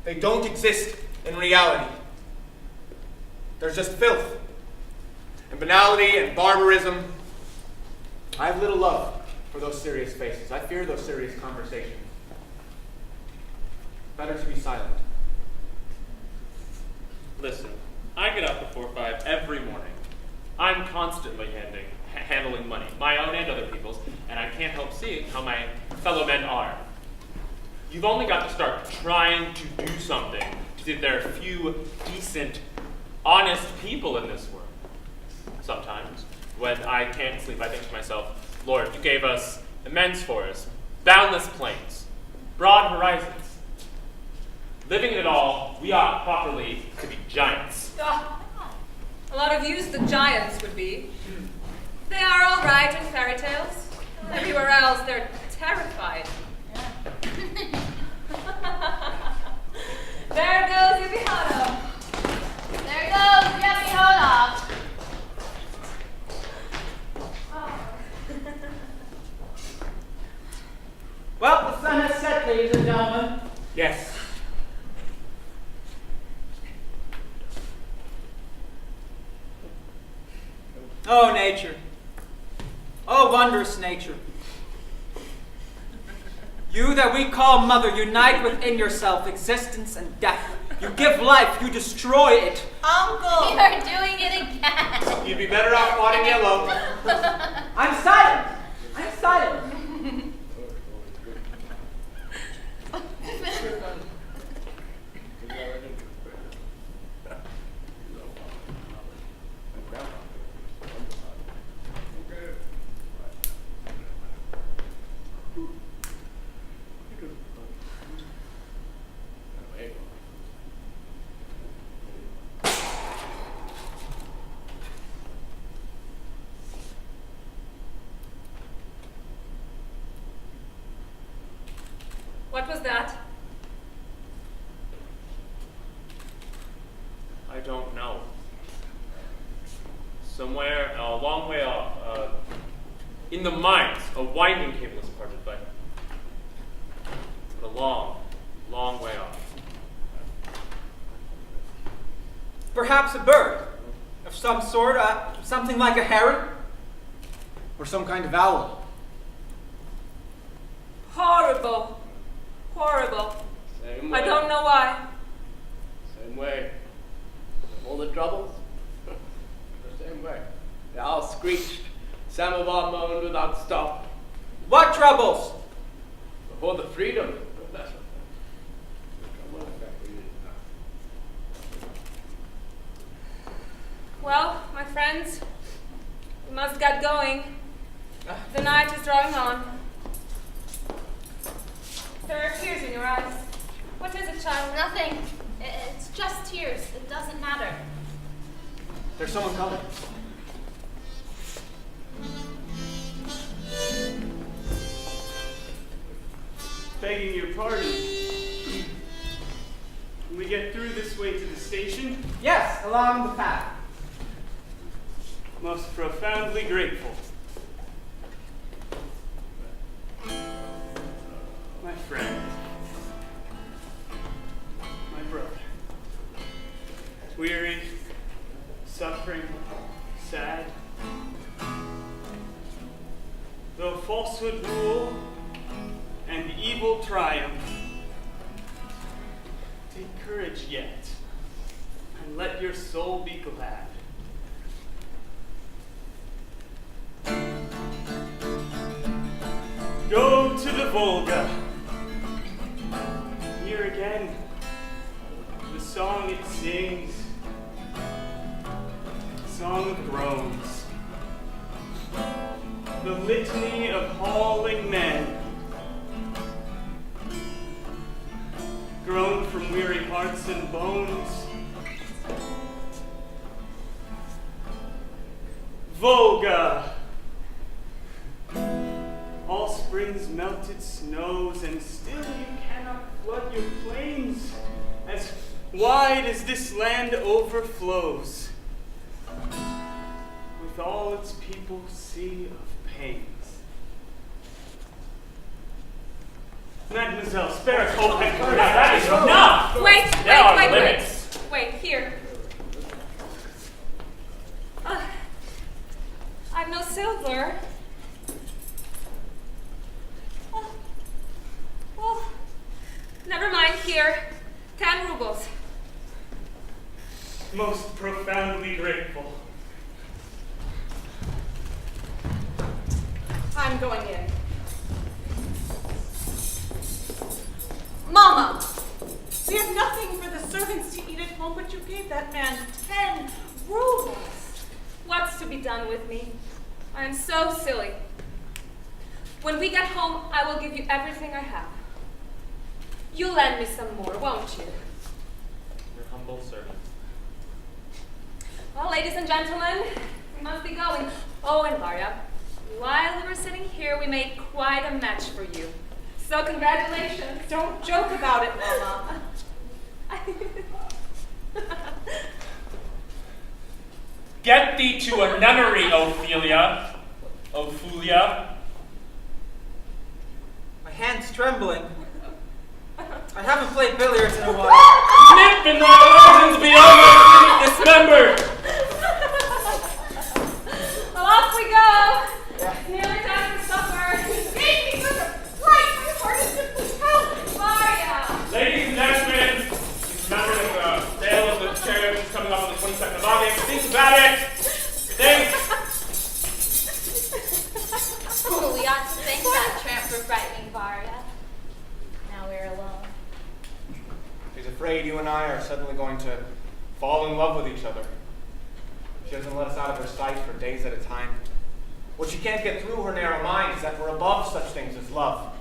They don't exist in reality. There's just filth, and banality, and barbarism. I have little love for those serious faces. I fear those serious conversations. Better to be silent. Listen, I get up before 5 every morning. I'm constantly handling money, my own and other people's, and I can't help seeing how my fellow men are. You've only got to start trying to do something to see that there are a few decent, honest people in this world. Sometimes, when I can't sleep, I think to myself, Lord, you gave us immense forests, boundless plains, broad horizons. Living in it all, we ought properly to be giants. A lot of use the giants would be. They are all right in fairy tales. Everywhere else, they're terrified. There goes Yabihano. There goes Yabihano. Well, the sun has set, ladies and gentlemen. Yes. Oh, nature. Oh, wondrous nature. You that we call mother, unite within yourself existence and death. You give life, you destroy it. Uncle! You're doing it again. You'd be better off potting yellow. I'm silent. I'm silent. What was that? I don't know. Somewhere a long way off, in the mines, a winding cable is parted, but a long, long way off. Perhaps a bird of some sort, something like a heron, Or some kind of owl. Horrible. Horrible. Same way. I don't know why. Same way. All the troubles? The same way. They all screeched. Some of them moaned without stop. What troubles? Before the freedom. Well, my friends, we must get going. The night is drawing on. There are tears in your eyes. What is it, child? Nothing. It's just tears. It doesn't matter. There's someone coming. Begging your pardon. Can we get through this way to the station? Yes, along the path. Most profoundly grateful. My friend. My brother. Weary, suffering, sad. Though falsehood rule and evil triumph, take courage yet, and let your soul be glad. Go to the Volga. Hear again the song it sings, song of groans, the litany of hauling men, groan from weary hearts and bones. Volga! All spring's melted snows, and still you cannot flood your plains, as wide as this land overflows, with all its people sea of pains. Mademoiselle, spare us hope and courage. That is enough! Wait, here. I've no silver. Well, never mind, here. 10 rubles. Most profoundly grateful. I'm going in. Mama! We have nothing for the servants to eat at home, but you gave that man 10 rubles. What's to be done with me? I am so silly. When we get home, I will give you everything I have. You'll lend me some more, won't you? Your humble servant. Well, ladies and gentlemen, we must be going. Oh, and Varya, while we were sitting here, we made quite a match for you. So congratulations. Don't joke about it, Mama. Get thee to a nunnery, Ophelia. My hand's trembling. I haven't played billiards in a while. Nip in thy organs beyond dismembered. Well, off we go. It's nearly time for supper. Gave me such a fright, my heart is simply pounding. Varya. Ladies and gentlemen, please remember that the sale of the chariot is coming up on the 22nd of August. Think about it. Think. Oh, we ought to thank that tramp for frightening Varya. Now we're alone. She's afraid you and I are suddenly going to fall in love with each other. She doesn't let us out of her sight for days at a time. What she can't get through her narrow mind is that we're above such things as love.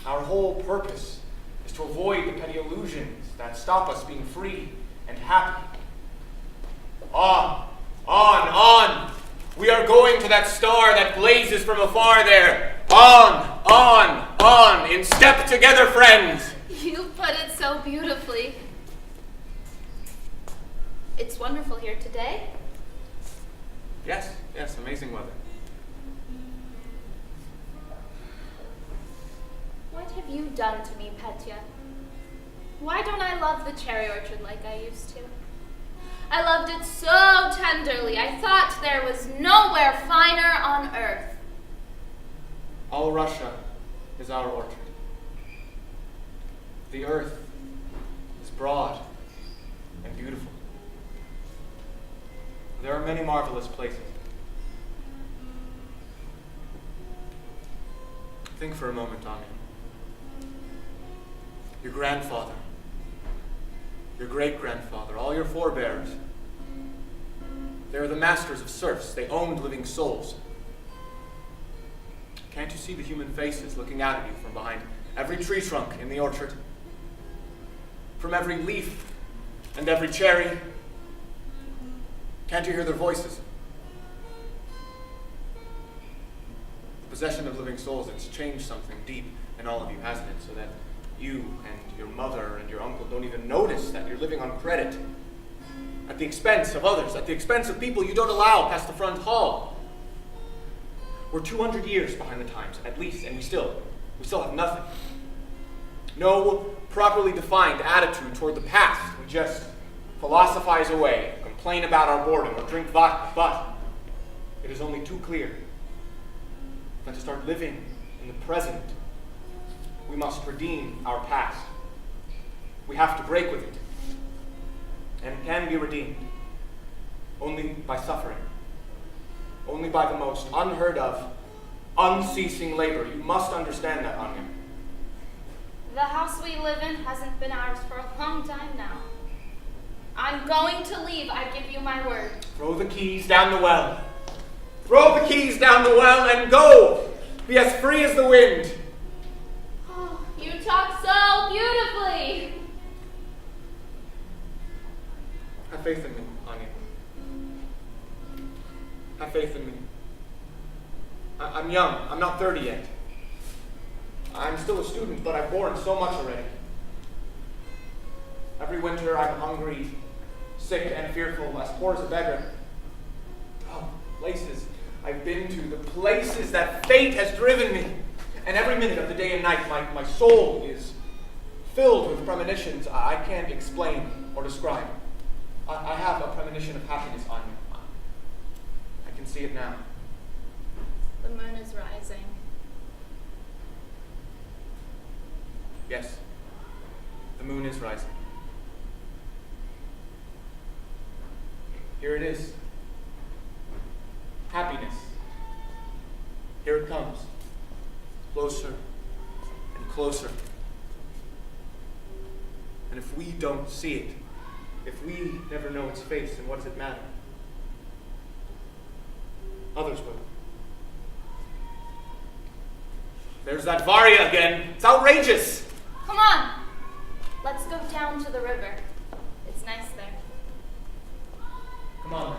Our whole purpose is to avoid the petty illusions that stop us being free and happy. On, on, on! We are going to that star that blazes from afar there. On, in step together, friends. You put it so beautifully. It's wonderful here today. Yes, amazing weather. What have you done to me, Petya? Why don't I love the cherry orchard like I used to? I loved it so tenderly. I thought there was nowhere finer on earth. All Russia is our orchard. The earth is broad and beautiful. There are many marvelous places. Think for a moment, Anya. Your grandfather, your great-grandfather, all your forebears. They are the masters of serfs. They owned living souls. Can't you see the human faces looking out at you from behind every tree trunk in the orchard? From every leaf and every cherry? Can't you hear their voices? The possession of living souls, it's changed something deep in all of you, hasn't it? So that you and your mother and your uncle don't even notice that you're living on credit, at the expense of others, at the expense of people you don't allow past the front hall. We're 200 years behind the times, at least, and we still have nothing. No properly defined attitude toward the past. We just philosophize away, complain about our boredom, or drink vodka, but it is only too clear that to start living in the present, we must redeem our past. We have to break with it. And it can be redeemed only by suffering. Only by the most unheard of, unceasing labor. You must understand that, Anya. The house we live in hasn't been ours for a long time now. I'm going to leave, I give you my word. Throw the keys down the well. Throw the keys down the well and go. Be as free as the wind. Oh, you talk so beautifully. faith in me, Anya. Have faith in me. I'm young. I'm not 30 yet. I'm still a student, but I've borne so much already. Every winter I'm hungry, sick and fearful, as poor as a beggar. Oh, places I've been to, the places that fate has driven me. And every minute of the day and night, my soul is filled with premonitions I can't explain or describe. I have a premonition of happiness, Anya. I can see it now. The moon is rising. Yes, the moon is rising. Here it is. Happiness. Here it comes. Closer and closer. And if we don't see it, if we never know its face, then what does it matter? Others will. There's that Varia again. It's outrageous. Come on. Let's go down to the river. It's nice there. Come on.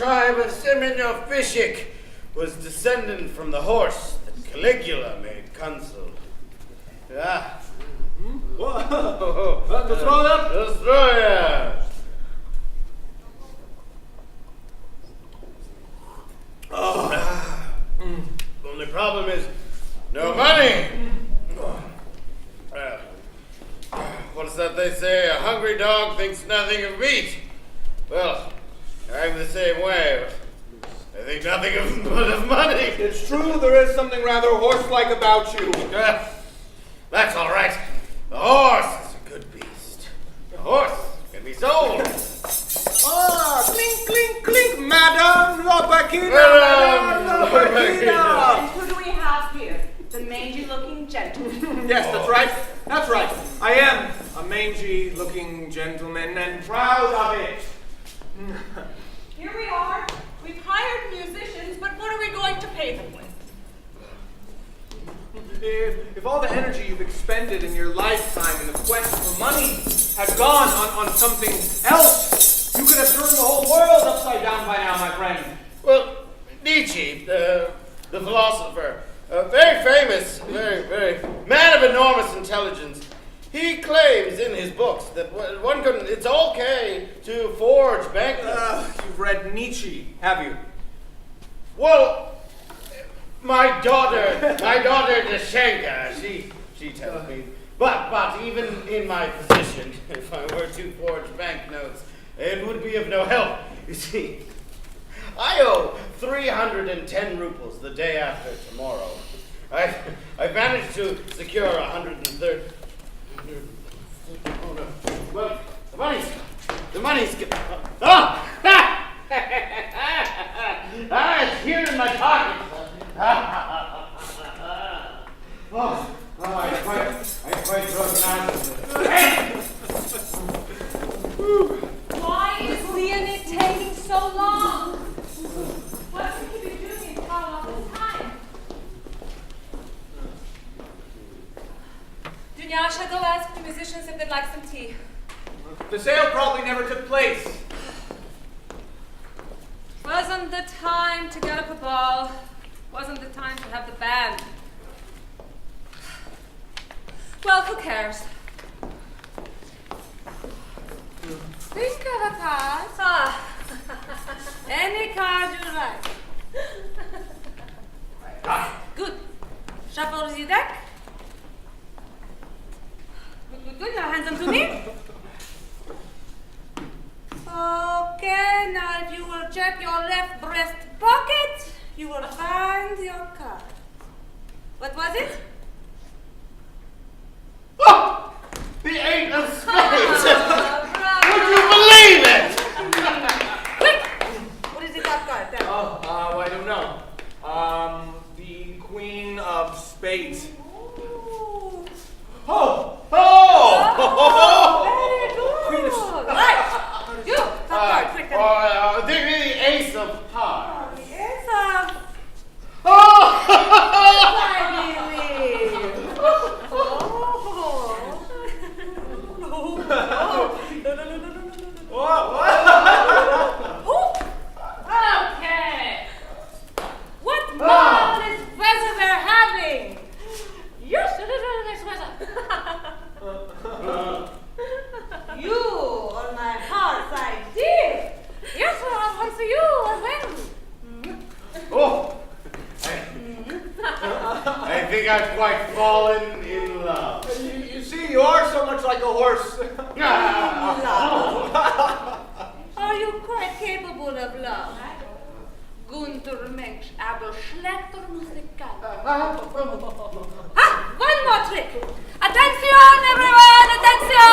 tribe of Semenofishik was descended from the horse that Caligula made consul. Yeah. Whoa! The throne? Destroyer! Oh. Only problem is no money. What's that they say? A hungry dog thinks nothing of meat. Well, I'm the same way. I think nothing of money. It's true, there is something rather horse-like about you. That's all right. The horse is a good beast. The horse can be sold. Ah, clink, clink, clink, Madame Lopakina, Madame Lopakina. Who do we have here? The mangy-looking gentleman. Yes, that's right. That's right. I am a mangy-looking gentleman and proud of it. Here we are. We've hired musicians, but what are we going to pay them with? If all the energy you've expended in your lifetime in the quest for money had gone on something else, you could have turned the whole world upside down by now, my friend. Well, Nietzsche, the philosopher, very famous, very man of enormous intelligence, he claims in his books that it's okay to forge banknotes. You've read Nietzsche, have you? Well, my daughter Dashenka, she tells me. But even in my position, if I were to forge banknotes, it would be of no help. You see, I owe 310 rubles the day after tomorrow. I've managed to secure 130. Oh no! Well, the money's. Oh! It's here in my pocket. I quite drunk now. Why is Leonid taking so long? What could he be doing in all this time? Dunyasha, go ask the musicians if they'd like some tea. The sale probably never took place. Wasn't the time to get up a ball. Wasn't the time to have the band. Well, who cares? Think of a card. Ah. Any card you like. Good. Shuffle the deck. Good. Now hands them to me. Okay, now if you will check your left breast pocket, you will find your card. What was it? Oh! The Eight of Spades! Would you believe it? Quick! What is the top card? Tell me. I don't know. The Queen of Spades. Oh! Very good. Queen of Right. You, top card, quick. Tell me. The Ace of Hearts. Yes, Oh! Okay. What marvelous weather we're having! You should have done nice weather. You are my heart's idea. Yes, I want to you as well. Oh! I think I've quite fallen in love. You see, you are so much like a horse. Are you quite capable of love? Gunther Mensch, aber schlechter Musikant. One more trick. Attention, everyone! Attention!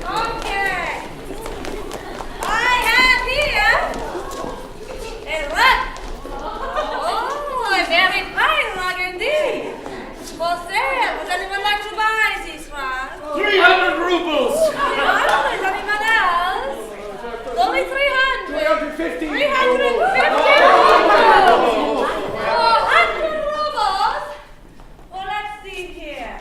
Okay. I have here a rug. Oh, a very fine rug indeed. For sale. Would anyone like to buy this rug? 300 rubles! 300. Anyone else? Only 300. 350. 350 rubles. 400 rubles. Well, let's see here.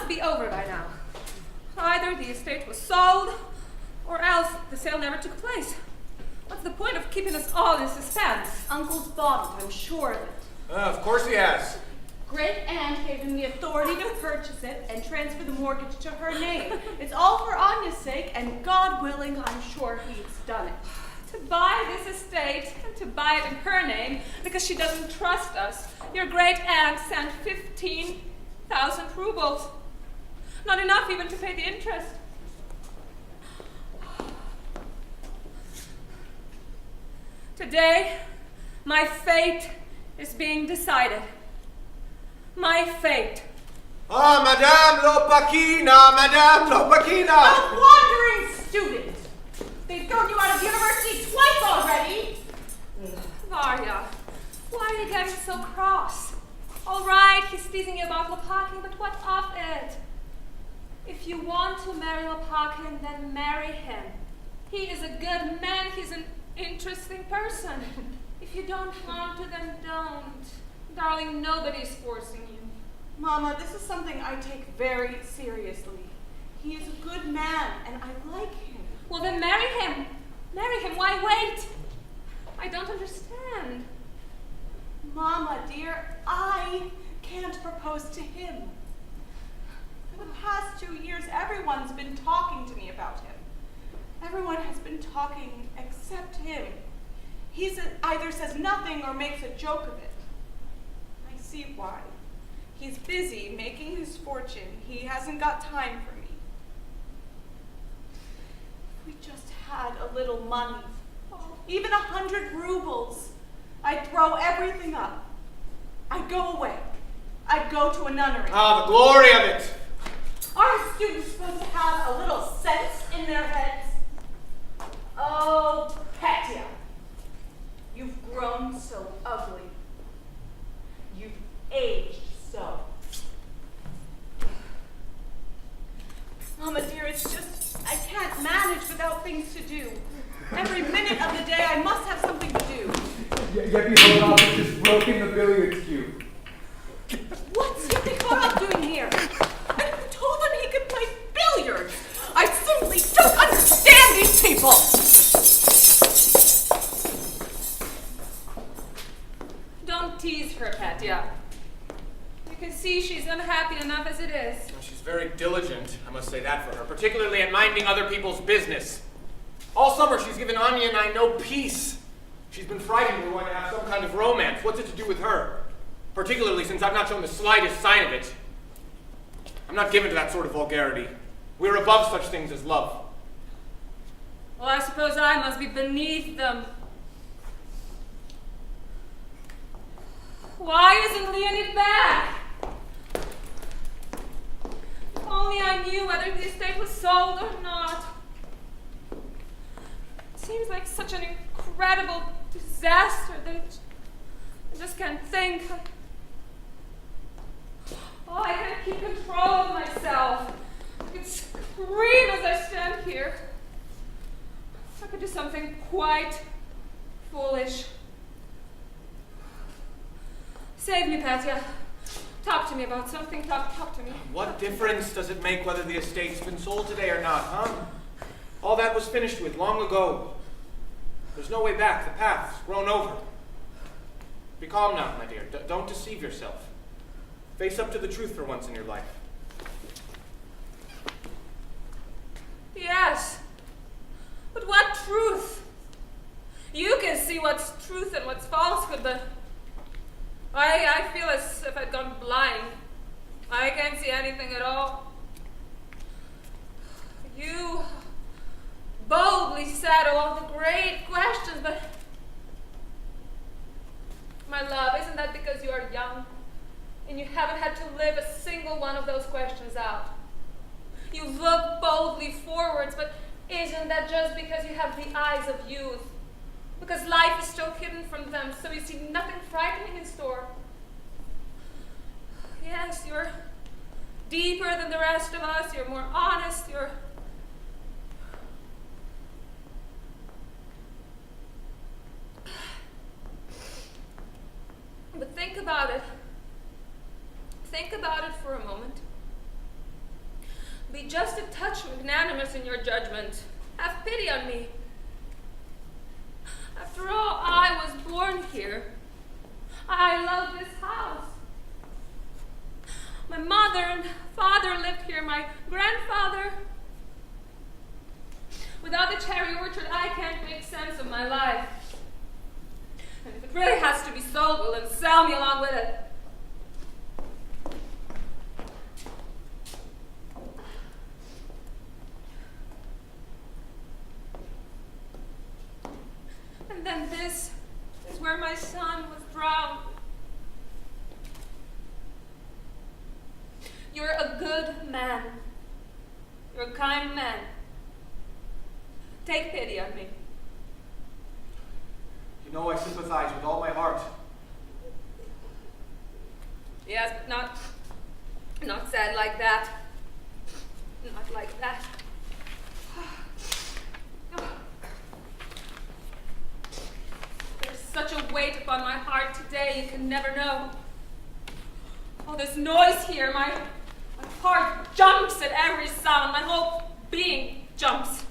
must be over by now. Either the estate was sold, or else the sale never took place. What's the point of keeping us all in suspense? Uncle's bought it, I'm sure of it. Of course he has. Great aunt gave him the authority to purchase it and transfer the mortgage to her name. It's all for Anya's sake, and God willing, I'm sure he's done it. To buy this estate and to buy it in her name because she doesn't trust us. Your great aunt sent 15,000 rubles. Not enough even to pay the interest. Today, my fate is being decided. My fate. Ah, Madame Lopakina, Madame Lopakina! A wandering student! They've thrown you out of university twice already! Varya, why are you getting so cross? All right, he's teasing you about Lopakin, but what of it? If you want to marry Lopakin, then marry him. He is a good man, he's an interesting person. If you don't want to, then don't. Darling, nobody's forcing you. Mama, this is something I take very seriously. He is a good man, and I like him. Well, then marry him. Marry him. Why wait? I don't understand. Mama, dear, I can't propose to him. For the past 2 years, everyone's been talking to me about him. Everyone has been talking except him. He either says nothing or makes a joke of it. I see why. He's busy making his fortune. He hasn't got time for me. If we just had a little money, even 100 rubles, I'd throw everything up. I'd go away. I'd go to a nunnery. Ah, the glory of it! Aren't students supposed to have a little sense in their heads? Oh, Petya, you've grown so ugly. You've aged so. Mama dear, it's just, I can't manage without things to do. Every minute of the day I must have something to do. Yet behold, I've just broken the billiards cue. What's Yippee doing here? I told him he could play billiards. I simply don't understand these people. Don't tease her, Petya. You can see she's unhappy enough as it is. She's very diligent, I must say that for her, particularly at minding other people's business. All summer she's given Anya and I no peace. She's been frightened we're going to have some kind of romance. What's it to do with her? Particularly since I've not shown the slightest sign of it. I'm not given to that sort of vulgarity. We're above such things as love. Well, I suppose I must be beneath them. Why isn't Leonid back? If only I knew whether the estate was sold or not. It seems like such an incredible disaster that I just can't think. Oh, I can't keep control of myself. I could scream as I stand here. I could do something quite foolish. Save me, Petya. Talk to me about something. Talk to me. What difference does it make whether the estate's been sold today or not, huh? All that was finished with long ago. There's no way back. The path's grown over. Be calm now, my dear. Don't deceive yourself. Face up to the truth for once in your life. Yes. But what truth? You can see what's truth and what's falsehood, but I feel as if I'd gone blind. I can't see anything at all. You boldly settle all the great questions, but my love, isn't that because you are young and you haven't had to live a single one of those questions out? You look boldly forwards, but isn't that just because you have the eyes of youth? Because life is still hidden from them, so you see nothing frightening in store. Yes, you're deeper than the rest of us, you're more honest, you're... But think about it. Think about it for a moment. be just a touch magnanimous in your judgment. Have pity on me. After all, I was born here. I love this house. My mother and father lived here, my grandfather. Without the Cheery Orchard, I can't make sense of my life. And if it really has to be sold, well, then sell me along with it. And then this is where my son was drowned. You're a good man. You're a kind man. Take pity on me. You know I sympathize with all my heart. Yes, but not sad like that. Not like that. There's such a weight upon my heart today, you can never know. All this noise here, my heart jumps at every sound, my whole being jumps.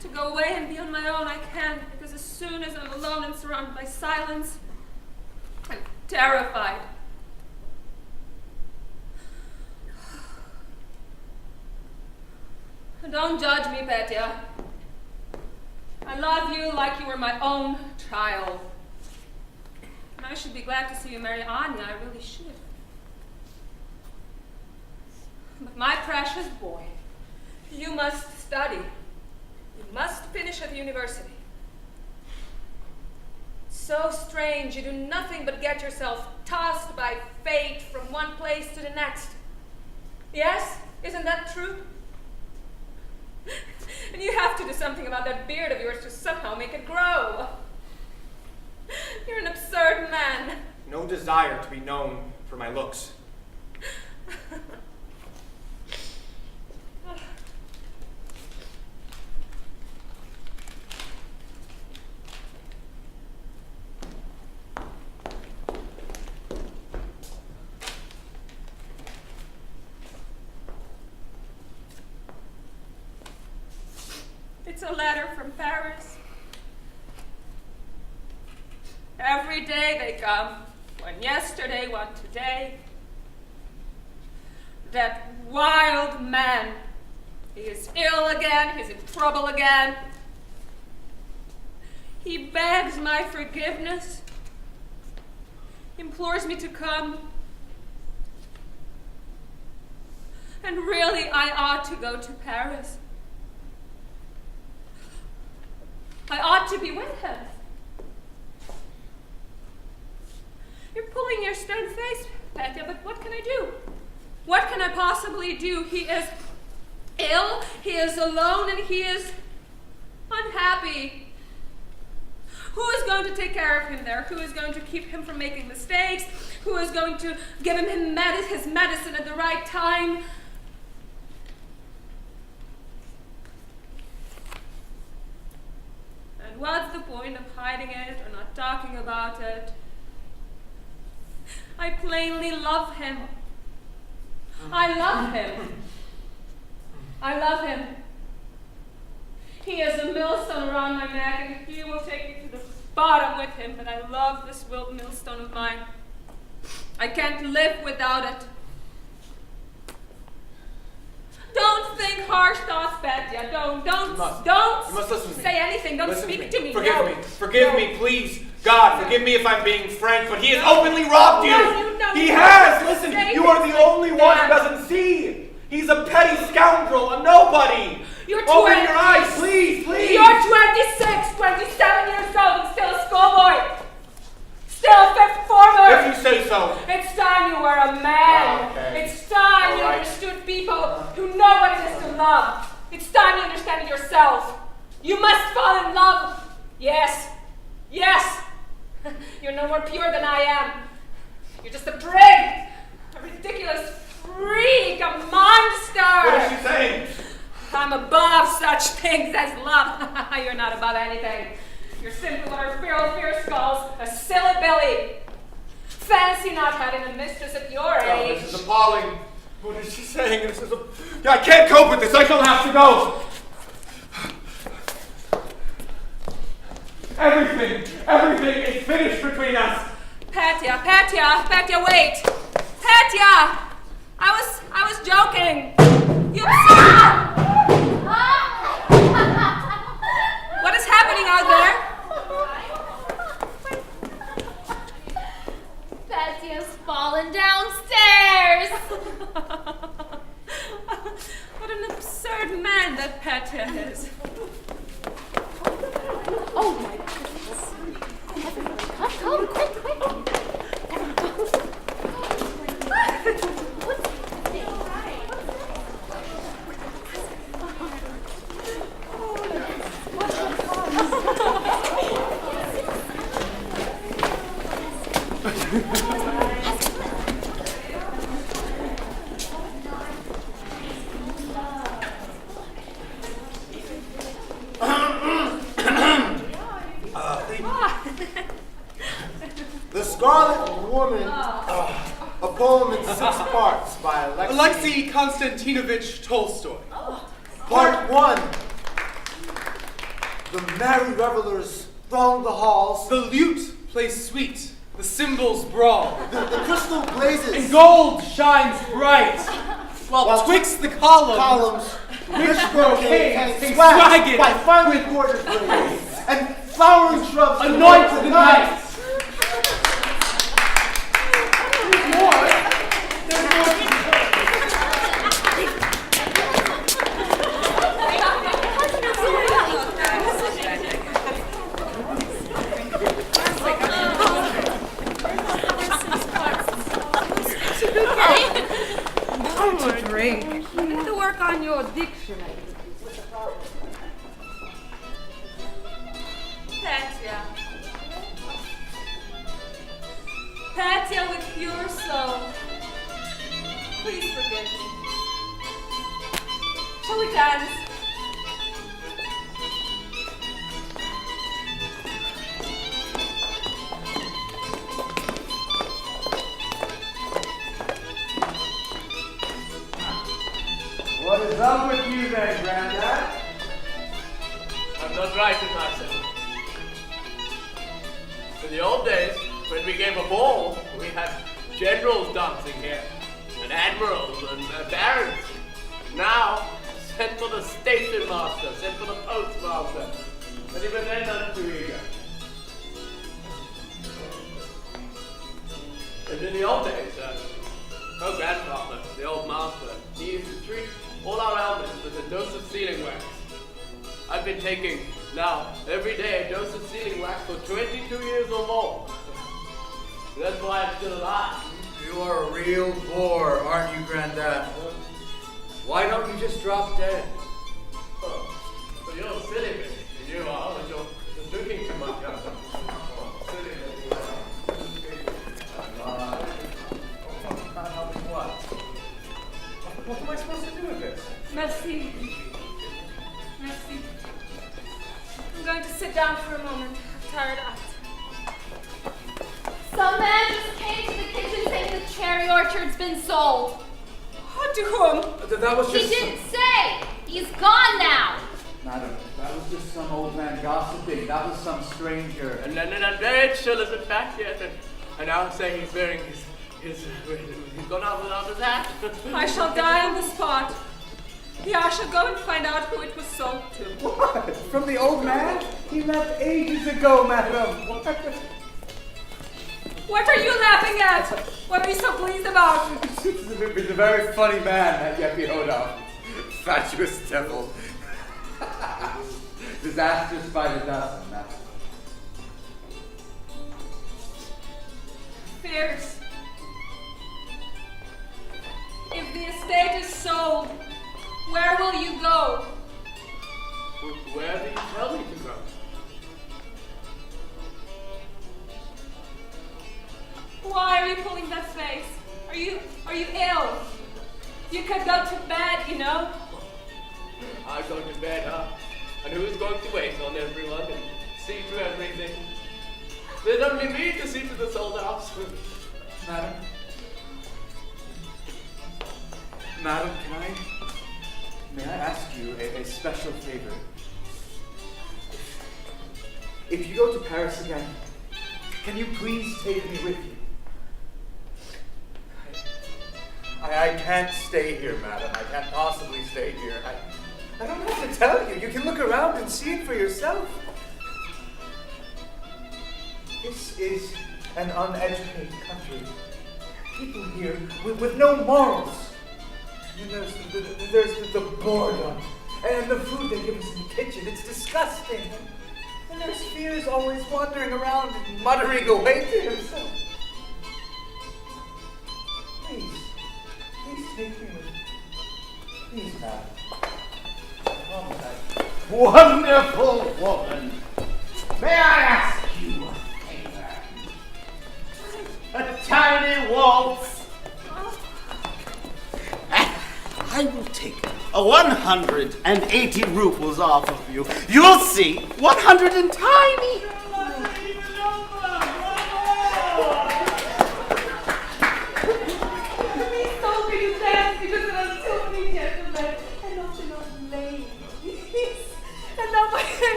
To go away and be on my own, I can't, because as soon as I'm alone and surrounded by silence, I'm terrified. Don't judge me, Petya. I love you like you were my own child. And I should be glad to see you marry Anya, I really should. But my precious boy, you must study. You must finish at the university. So strange, you do nothing but get yourself tossed by fate from one place to the next. Yes? Isn't that true? And you have to do something about that beard of yours to somehow make it grow. You're an absurd man. No desire to be known for my looks. It's a letter from Paris. Every day they come. One yesterday, one today. That wild man. He is ill again. He's in trouble again. He begs my forgiveness. Implores me to come. And really, I ought to go to Paris. I ought to be with him. You're pulling your stern face, Petya, but what can I do? What can I possibly do? He is ill, he is alone, and he is unhappy. Who is going to take care of him there? Who is going to keep him from making mistakes? Who is going to give him his medicine at the right time? And what's the point of hiding it or not talking about it? I plainly love him. I love him. I love him. He is a millstone around my neck, and he will take me to the bottom with him, but I love this millstone of mine. I can't live without it. Don't think harsh thoughts, Petya. Don't You must listen to me. say anything. Don't Listen speak to me. Forgive No. me. Forgive me, please. God, forgive me if I'm being frank, but he has openly robbed you. No, He no. has. Listen, Say you are the only one who that. doesn't see. He's a petty scoundrel, a nobody. You're Open 20. your eyes, please, please. You're 26, 27 years old, and still a schoolboy. Still a fifth former. If you say so. It's time you were a man. Okay. It's time you All right. understood people who know what it is to love. It's time you understand it yourself. You must fall in love. Yes. Yes. You're no more pure than I am. You're just a prig. A ridiculous freak. A monster. What is she saying? I'm above such things as love. You're not above anything. You're simply what our feral fierce calls a silly billy. Fancy not having a mistress at your Oh, age. this is appalling. What is she saying? I can't cope with this. I shall have to go. Everything is finished between us. Petya, wait. Petya! I was joking. You What is happening out there? Petya's fallen downstairs. What an absurd man that Petya is. Oh my goodness. Everybody, come, quick. The Scarlet Woman, a poem in 6 parts by Alexei Konstantinovich Tolstoy. Part 1. The merry revelers throng the halls. The lute plays sweet, the cymbals brawl, The crystal blazes. and gold shines bright, while twixt the columns, rich brocades brocades swagged swagged by finely bordered blades, and flowering shrubs anoint the night. Drink. You need to work on your dictionary. Petya with pure soul. Please forgive me. Shall we dance? What is up with you then, Granddad? I'm not right in myself. In the old days, when we gave a ball, we had generals dancing here, and admirals and barons. Now, send for the station master, send for the postmaster, and even they're not too eager. And in the old days, her grandfather, the old master, he used to treat all our elders with a dose of sealing wax. I've been taking now every day a dose of sealing wax for 22 years or more. That's why I'm still alive. You are a real bore, aren't you, Granddad? Why don't you just drop dead? Oh, so you're silly, baby. You are, but you're drinking too much. Silly, baby. Not helping what? What am I supposed to do with this? Merci. Merci. I'm going to sit down for a moment. I'm tired out. Some man just came to the kitchen saying the cherry orchard's been sold. To whom? That was He just didn't say. He's gone now. Madam, that was just some old man gossiping. That was some stranger. And I'm very sure there's a fact yet. And now I'm saying he's wearing he's gone out without his hat. I shall die on the spot. Yeah, I shall go and find out who it was sold to. What? From the old man? He left ages ago, madam. What are you laughing at? What are you so pleased about? He's a very funny man, that Yepihoda. Fatuous devil. Disasters by the dozen, madam. Fierce. If the estate is sold, where will you go? Where do you tell me to go? Why are you pulling that face? Are you ill? You could go to bed, you know. I go to bed, huh? And who's going to wait on everyone and see to everything? There's only me to see to the sold house. Madam? Madam, may I ask you a special favor? If you go to Paris again, can you please take me with you? I can't stay here, madam. I can't possibly stay here. I don't have to tell you. You can look around and see it for yourself. This is an uneducated country. People here with no morals. And there's the boredom. And the food they give us in the kitchen. It's disgusting. And there's fears always wandering around and muttering away to himself. Please take me with you. Please, madam. Wonderful woman. May I ask you a favor? A tiny waltz. I will take 180 rubles off of you. You'll see, 100 and tiny.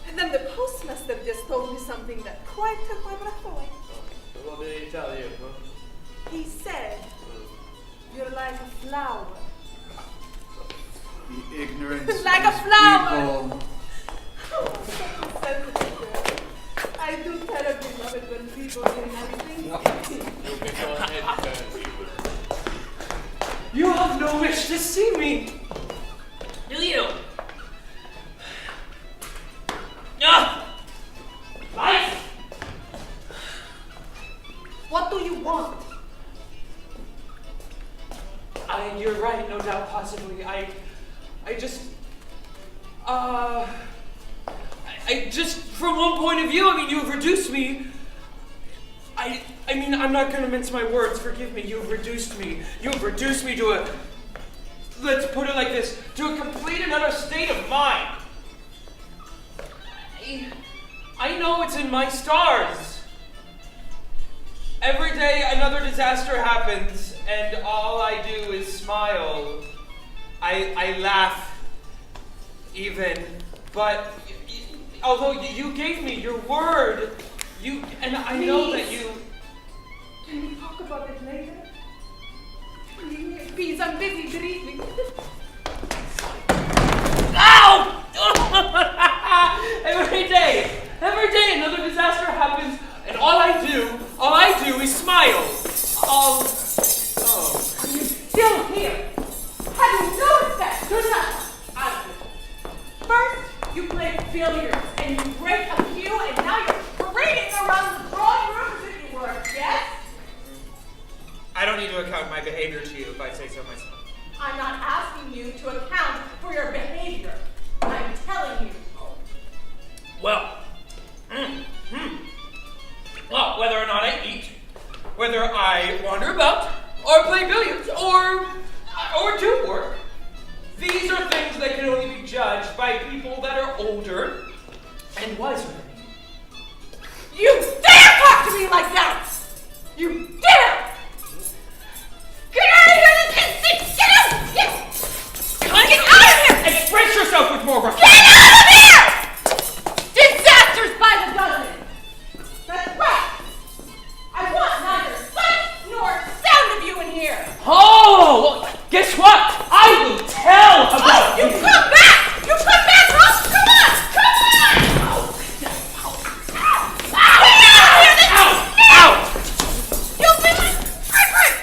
And then the postmaster just told me something that quite took my breath away. What did he tell you? Huh? He said, you're like a flower. The ignorance Like a of flower. people. Oh, I do terribly love it when people say nice things. You have no wish to see me, do you? Life! What do you want? You're right, no doubt, possibly. I just, from one point of view, I mean, you've reduced me. I mean, I'm not going to mince my words, forgive me. You've reduced me to a, let's put it like this, to a complete and utter state of mind. I know it's in my stars. Every day another disaster happens, and all I do is smile. I laugh, even. But although you gave me your word, and I know that you. Can we talk about it later? Please, I'm busy breathing. Ow! Every day another disaster happens, and all I do is smile. Are you still here? Have you noticed that? You're not out of it. First, you played billiards and you break a cue, and now you're parading around the drawing room as if you were a guest. I don't need to account my behavior to you if I say so myself. I'm not asking you to account for your behavior. I'm telling you. Well, whether or not I eat, whether I wander about, or play billiards, or do work, these are things that can only be judged by people that are older and wiser than me. You dare talk to me like that! You dare! Get out of here! Get out! Get out of here! Express yourself with more respect! Get out of here! Disasters by the dozen! That's right! I want neither sight nor sound of you in here! Oh, well, guess what? I will tell about you. Come back! You come back, Ross! Come on! Come on! Get out of here! Ow! You'll be my favorite!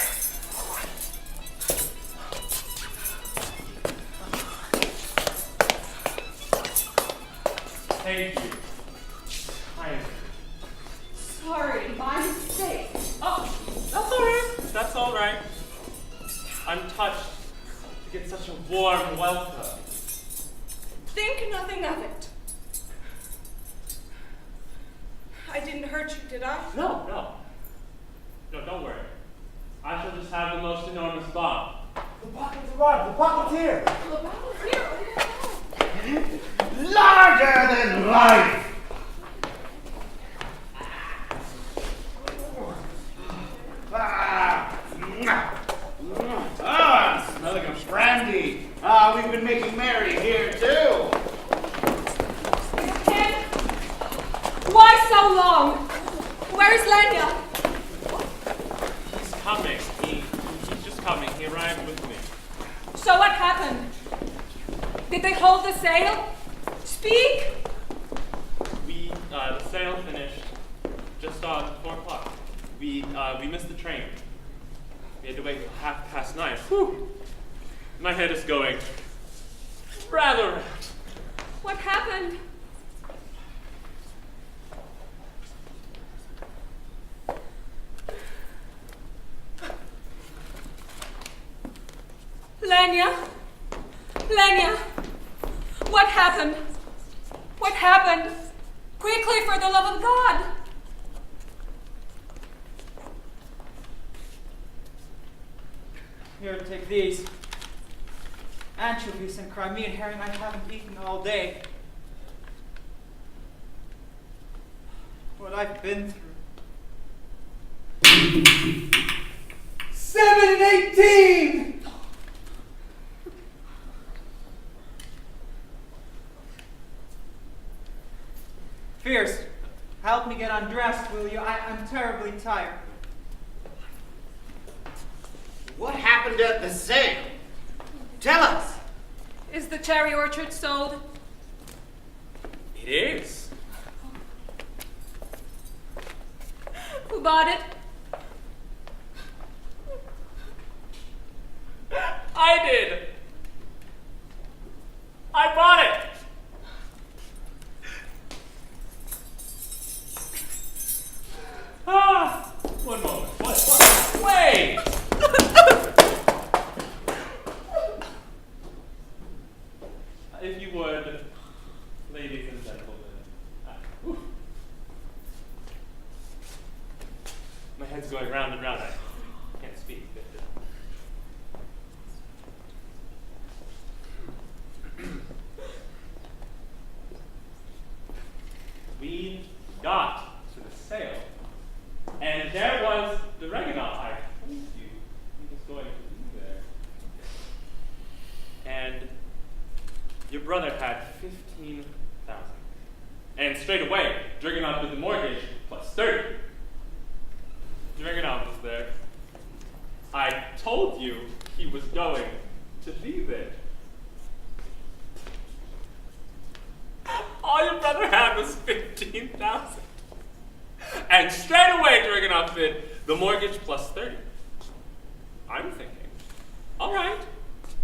Thank you. Sorry, my mistake. Oh, that's all right. That's all right. I'm touched to get such a warm welcome. Think nothing of it. I didn't hurt you, did I? No, don't worry. I shall just have the most enormous bomb. The pocket's arrived. The pocket's here. The bottle's here. Oh, yeah. Larger than life. Ah. We've been making merry here too. Ken, why so long? Where is Lenya? He's coming. He's just coming. He arrived with me. So what happened? Did they hold the sale? Speak! The sale finished just on 4 o'clock. We missed the train. We had to wait till 9:30. Whew. My head is going rather round. What happened? Lenya? Lenya? What happened? What happened? Quickly, for the love of God! Here, take these. Anchovies and Crimean herring I haven't eaten all day. What I've been through. 7 and 18! Fierce, help me get undressed, will you? I'm terribly tired. What happened at the sale? Tell us. Is the cherry orchard sold? It is. Who bought it? I did. I bought it. One moment. What? Wait! If you would, ladies and gentlemen. My head's going round and round. I can't speak. We got to the sale. And there was the Reginald I told you he was going to be there. And your brother had 15,000. And straight away, Dragunov did the mortgage plus 30. Dragunov was there. I told you he was going to be there. All your brother had was 15,000. And straight away, Dragunov bid the mortgage plus 30. I'm thinking, all right,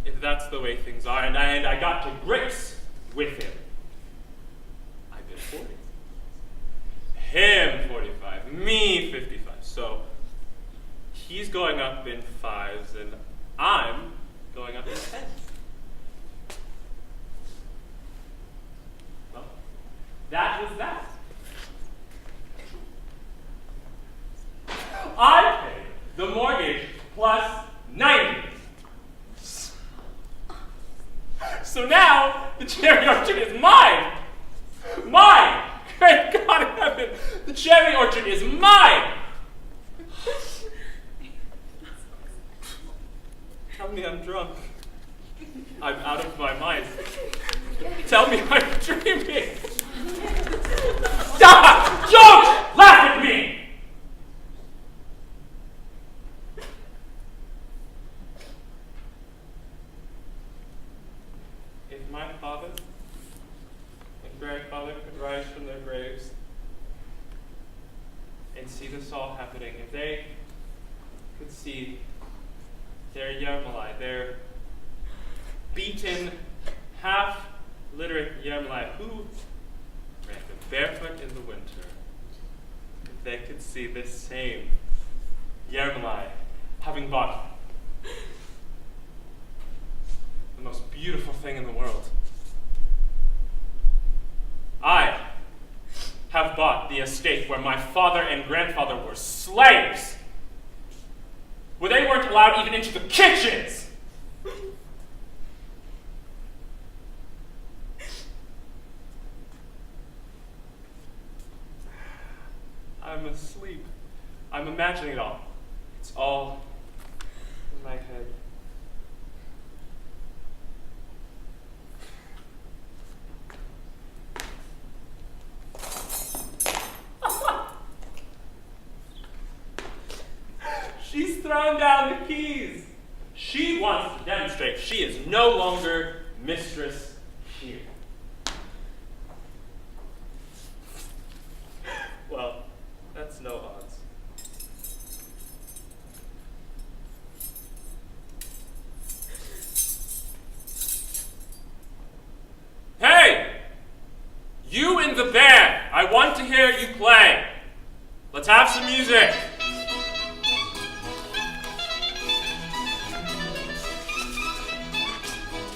if that's the way things are, and I got to grips with him, I bid 40. Him 45, me 55. So he's going up in 5s, and I'm going up in 10s. Well, that was that. I paid the mortgage plus 90. So now the cherry orchard is mine. Mine. Great God in heaven, the cherry orchard is mine. Tell me I'm drunk. I'm out of my mind. Tell me I'm dreaming. Stop! Don't laugh at me! If my father and grandfather could rise from their graves and see this all happening, if they could see their Yermolai, their beaten, half-literate Yermolai, who ran barefoot in the winter, if they could see this same Yermolai having bought the most beautiful thing in the world. I have bought the estate where my father and grandfather were slaves, where they weren't allowed even into the kitchens. I'm asleep. I'm imagining it all. It's all in my head. thrown down the keys. She wants to demonstrate she is no longer mistress here. Well, that's no odds. Hey! You in the band! I want to hear you play. Let's have some music.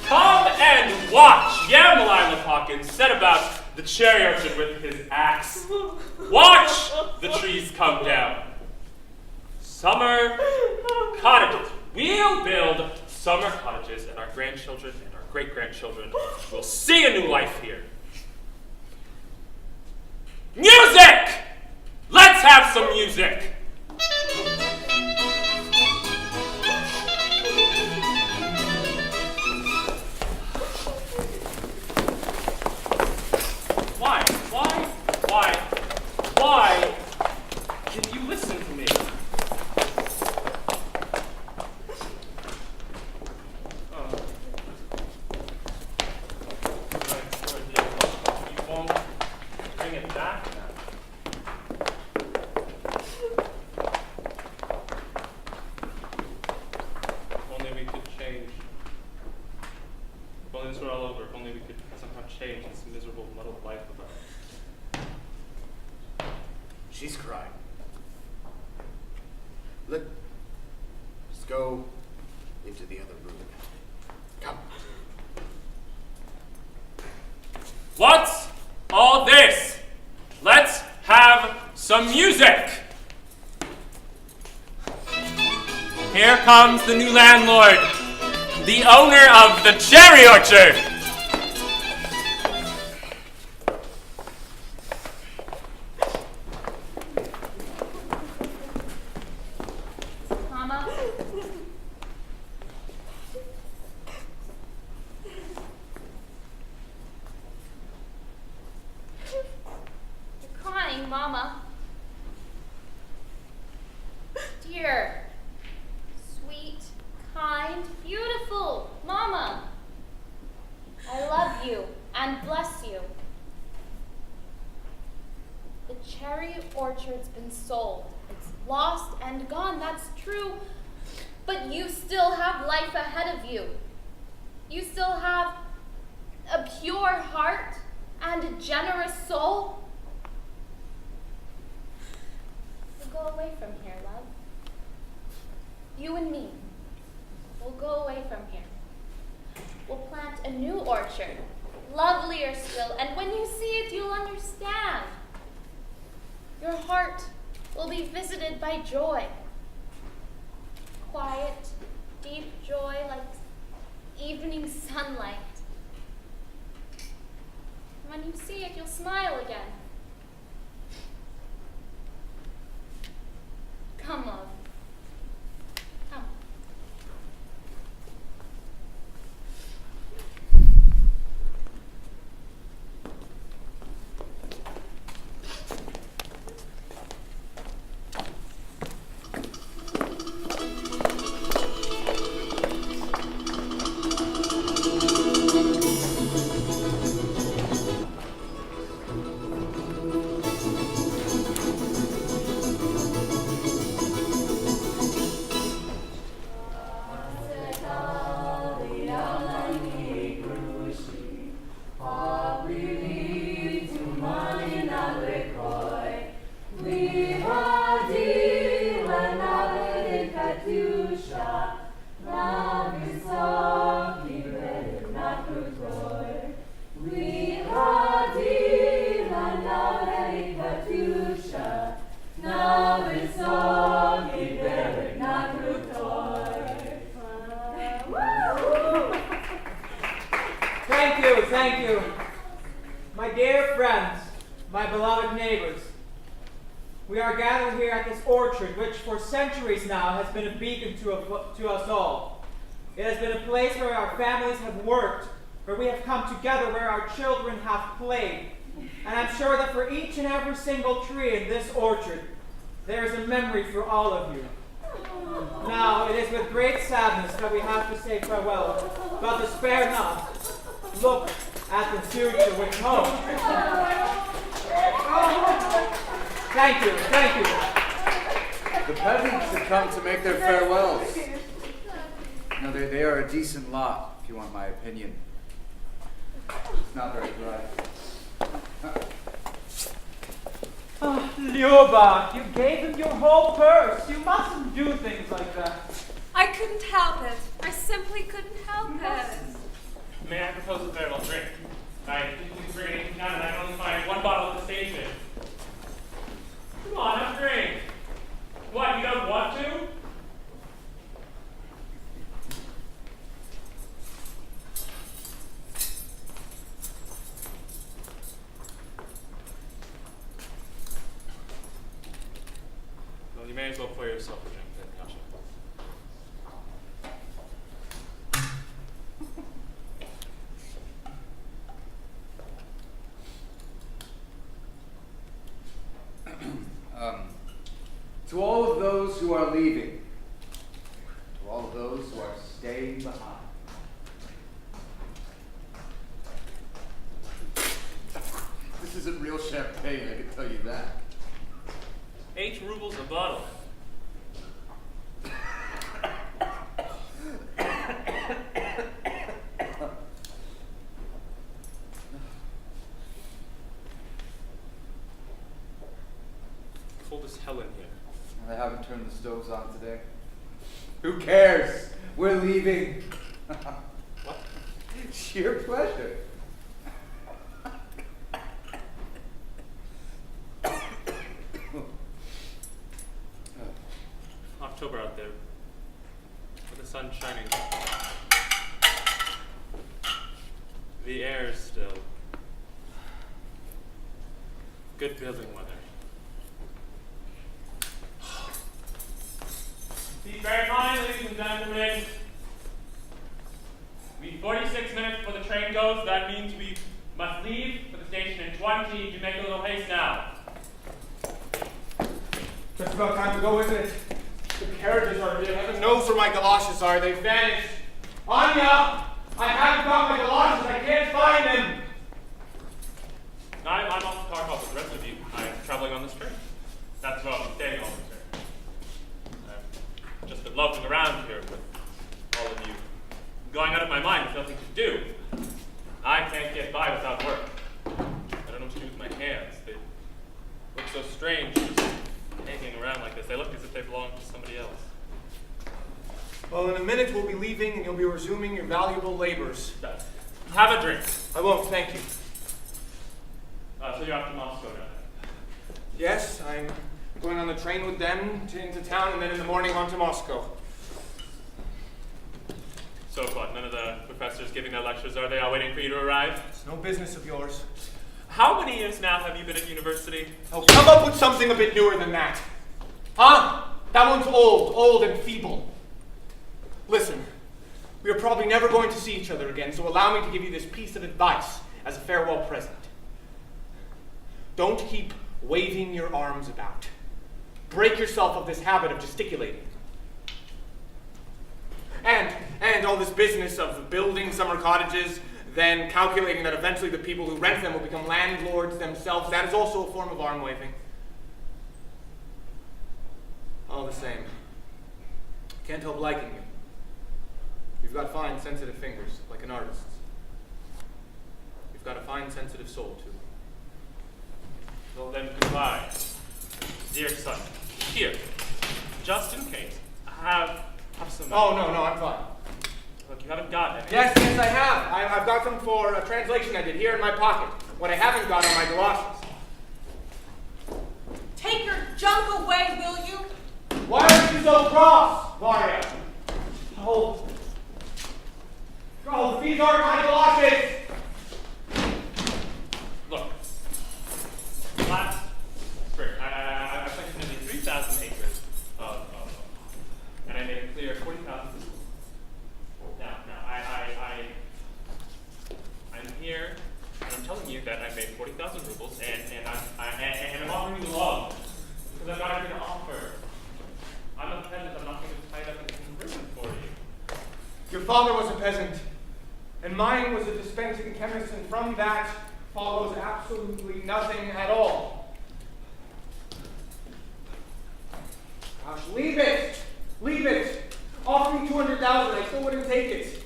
Come and watch Yamalila Hawkins set about the cherry orchard with his axe. Watch the trees come down. Summer cottages. We'll build summer cottages, and our grandchildren and our great-grandchildren will see a new life here. Music! Let's have some music! Why can you listen to me? Oh. You won't bring it back now. If only we could change. If only this were all over. If only we could somehow change this miserable, muddled life of ours. She's crying. Let's go into the other room. Come. What's all this? Let's have some music. Here comes the new landlord, the owner of the cherry orchard. Mama. Dear, sweet, kind, beautiful Mama. I love you and bless you. The cherry orchard's been sold. It's lost and gone, that's true. But you still have life ahead of you. You still have a pure heart and a generous soul. Go away from here, love. You and me. We'll go away from here. We'll plant a new orchard, lovelier still, and when you see it, you'll understand. Your heart will be visited by joy. Quiet, deep joy like evening sunlight. When you see it, you'll smile again. Come, love. Come. Thank you. My dear friends, my beloved neighbors, we are gathered here at this orchard, which for centuries now has been a beacon to us all. It has been a place where our families have worked, where we have come together, where our children have played. And I'm sure that for each and every single tree in this orchard, there is a memory for all of you. Now, it is with great sadness that we have to say farewell, but despair not. Look at the future with hope. Thank you. The peasants have come to make their farewells. No, they are a decent lot, if you want my opinion. It's not very bright. Oh, Lyubach, you gave him your whole purse. You mustn't do things like that. I couldn't help it. I simply couldn't help it. May I propose a farewell drink? I think we bring anything down and I can only find one bottle at the station. Come on, have a drink. What, you don't want to? Well, you may as well pour yourself a drink then, Kasha. To all of those who are leaving, to all of those who are staying behind. This isn't real champagne, I can tell you that. 8 rubles a bottle. Cold as hell in here. I haven't turned the stoves on today. Who cares? We're leaving. What? Sheer pleasure. October out there, with the sun shining. The air is still. Good building weather. Please bear in mind, ladies and gentlemen, we 46 minutes before the train goes. That means we must leave for the station in 20. Do make a little haste now. Just about time to go, isn't it? The carriages are here. Heaven knows where my galoshes are. They've vanished. Anya! I haven't got my galoshes. I can't find them. I'm off the car call with the rest of you. I'm traveling on this train. That's where I'll be staying on this train. I've just been loafing around here with all of you. Going out of my mind with nothing to do. I can't get by without work. I don't know what to do with my hands. They look so strange just hanging around like this. They look as if they belong to somebody else. Well, in a minute we'll be leaving and you'll be resuming your valuable labors. Have a drink. I won't, thank you. So you're off to Moscow now? Yes, I'm going on the train with them into town and then in the morning on to Moscow. So what, none of the professors giving their lectures, are they all waiting for you to arrive? It's no business of yours. How many years now have you been at university? Oh, come up with something a bit newer than that. Huh? That one's old and feeble. Listen, we are probably never going to see each other again, so allow me to give you this piece of advice as a farewell present. Don't keep waving your arms about. Break yourself of this habit of gesticulating. And all this business of building summer cottages, then calculating that eventually the people who rent them will become landlords themselves, that is also a form of arm waving. All the same, can't help liking you. You've got fine, sensitive fingers, like an artist's. You've got a fine, sensitive soul, too. Well then, goodbye. Dear son, here, just in case, have some... Oh, no, I'm fine. Look, you haven't got any. Yes, I have. I've got them for a translation I did here in my pocket. What I haven't got are my galoshes. Take your junk away, will you? Why are you so cross, Varya? Oh, these aren't my galoshes. Look, last spring, I planted nearly 3,000 acres of and I made it clear 40,000. Now, I'm here, and I'm telling you that I made 40,000 rubles, and I'm offering you love, because I've got everything to offer. I'm a peasant, I'm not going to father was a peasant, and mine was a dispensing chemist, and from that follows absolutely nothing at all. Gosh, leave it! Leave it! Offer me 200,000, I still wouldn't take it.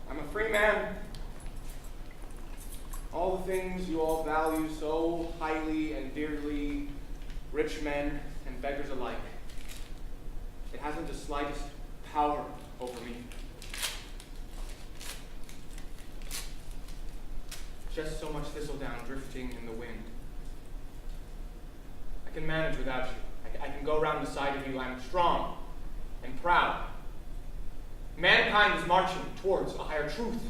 I'm a free man. All the things you all value so highly and dearly, rich men and beggars alike. It hasn't the slightest power over me. Just so much thistledown drifting in the wind. I can manage without you. I can go round the side of you. I'm strong and proud. Mankind is marching towards a higher truth,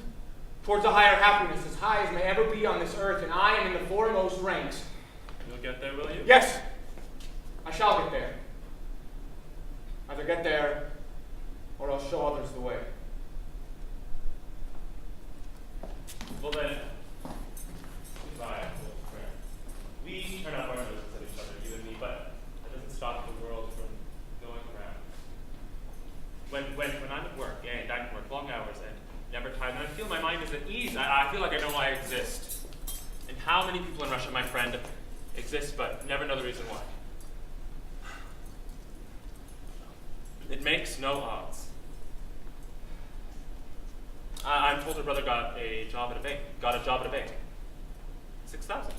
towards a higher happiness, as high as may ever be on this earth, and I am in the foremost ranks. You'll get there, will you? Yes, I shall get there. Either get there, or I'll show others the way. Well then, goodbye, old friend. We turn up our noses at each other, you and me, but that doesn't stop the world from going around. When I'm at work, and I can work long hours and never tired, and I feel my mind is at ease. I feel like I know why I exist. And how many people in Russia, my friend, exist but never know the reason why? It makes no odds. I'm told her brother got a job at a bank. 6,000.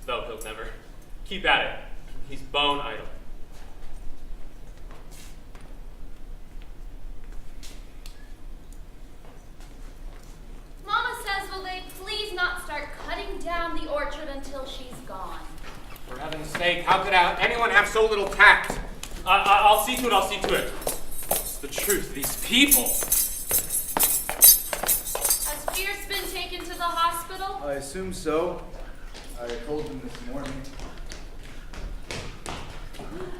Though he'll never keep at it. He's bone idle. Mama says, will they please not start cutting down the orchard until she's gone? For heaven's sake, how could anyone have so little tact? I'll see to it. It's the truth. These people. Has Fierce been taken to the hospital? I assume so. I told them this morning.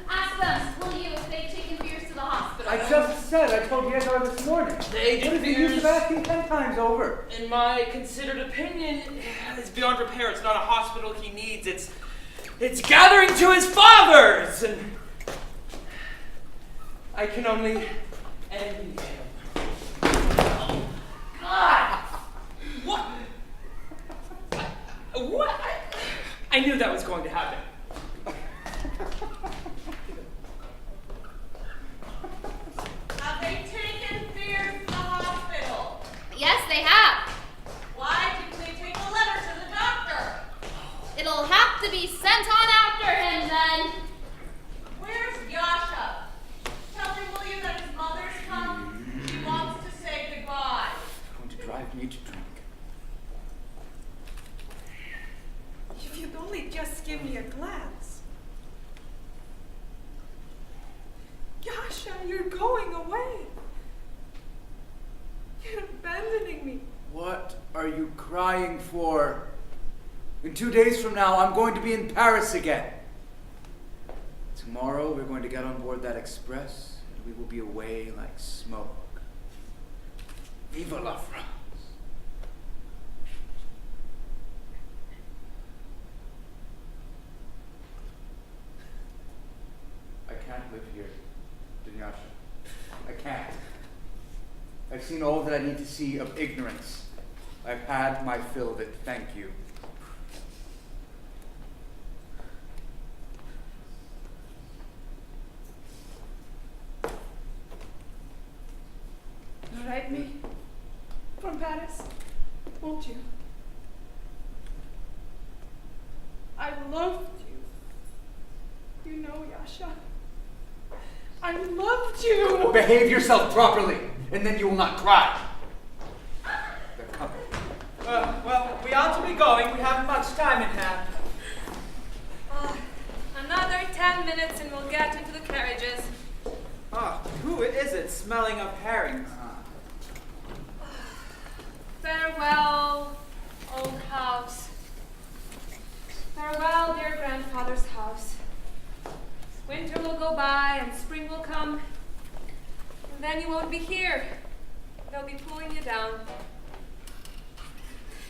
Ask them, will you, if they've taken Fierce to the hospital? I just said I told Yegor this morning. They What is the use of asking 10 times over? In my considered opinion, it's beyond repair. It's not a hospital he needs. It's gathering to his fathers, and I can only envy him. Oh, God! What? What? I knew that was going to happen. Have they taken Fierce to the hospital? Yes, they have. Why didn't they take a letter to the doctor? It'll have to be sent on after him then. Where's Yasha? Tell him, will you, that his mother's come? She wants to say goodbye. Going to drive me to drink. If you'd only just give me a glance. Yasha, you're going away. You're abandoning me. What are you crying for? In 2 days from now, I'm going to be in Paris again. Tomorrow, we're going to get on board that express, and we will be away like smoke. Vive la France! I can't live here, Dunyasha. I can't. I've seen all that I need to see of ignorance. I've had my fill of it, thank you. Write me from Paris, won't you? I loved you. You know, Yasha. I loved you. Behave yourself properly, and then you will not cry. They're coming. Well, we ought to be going. We haven't much time in hand. Another 10 minutes and we'll get into the carriages. Who is it smelling of herrings? Farewell, old house. Farewell, dear grandfather's house. Winter will go by and spring will come. And then you won't be here. They'll be pulling you down.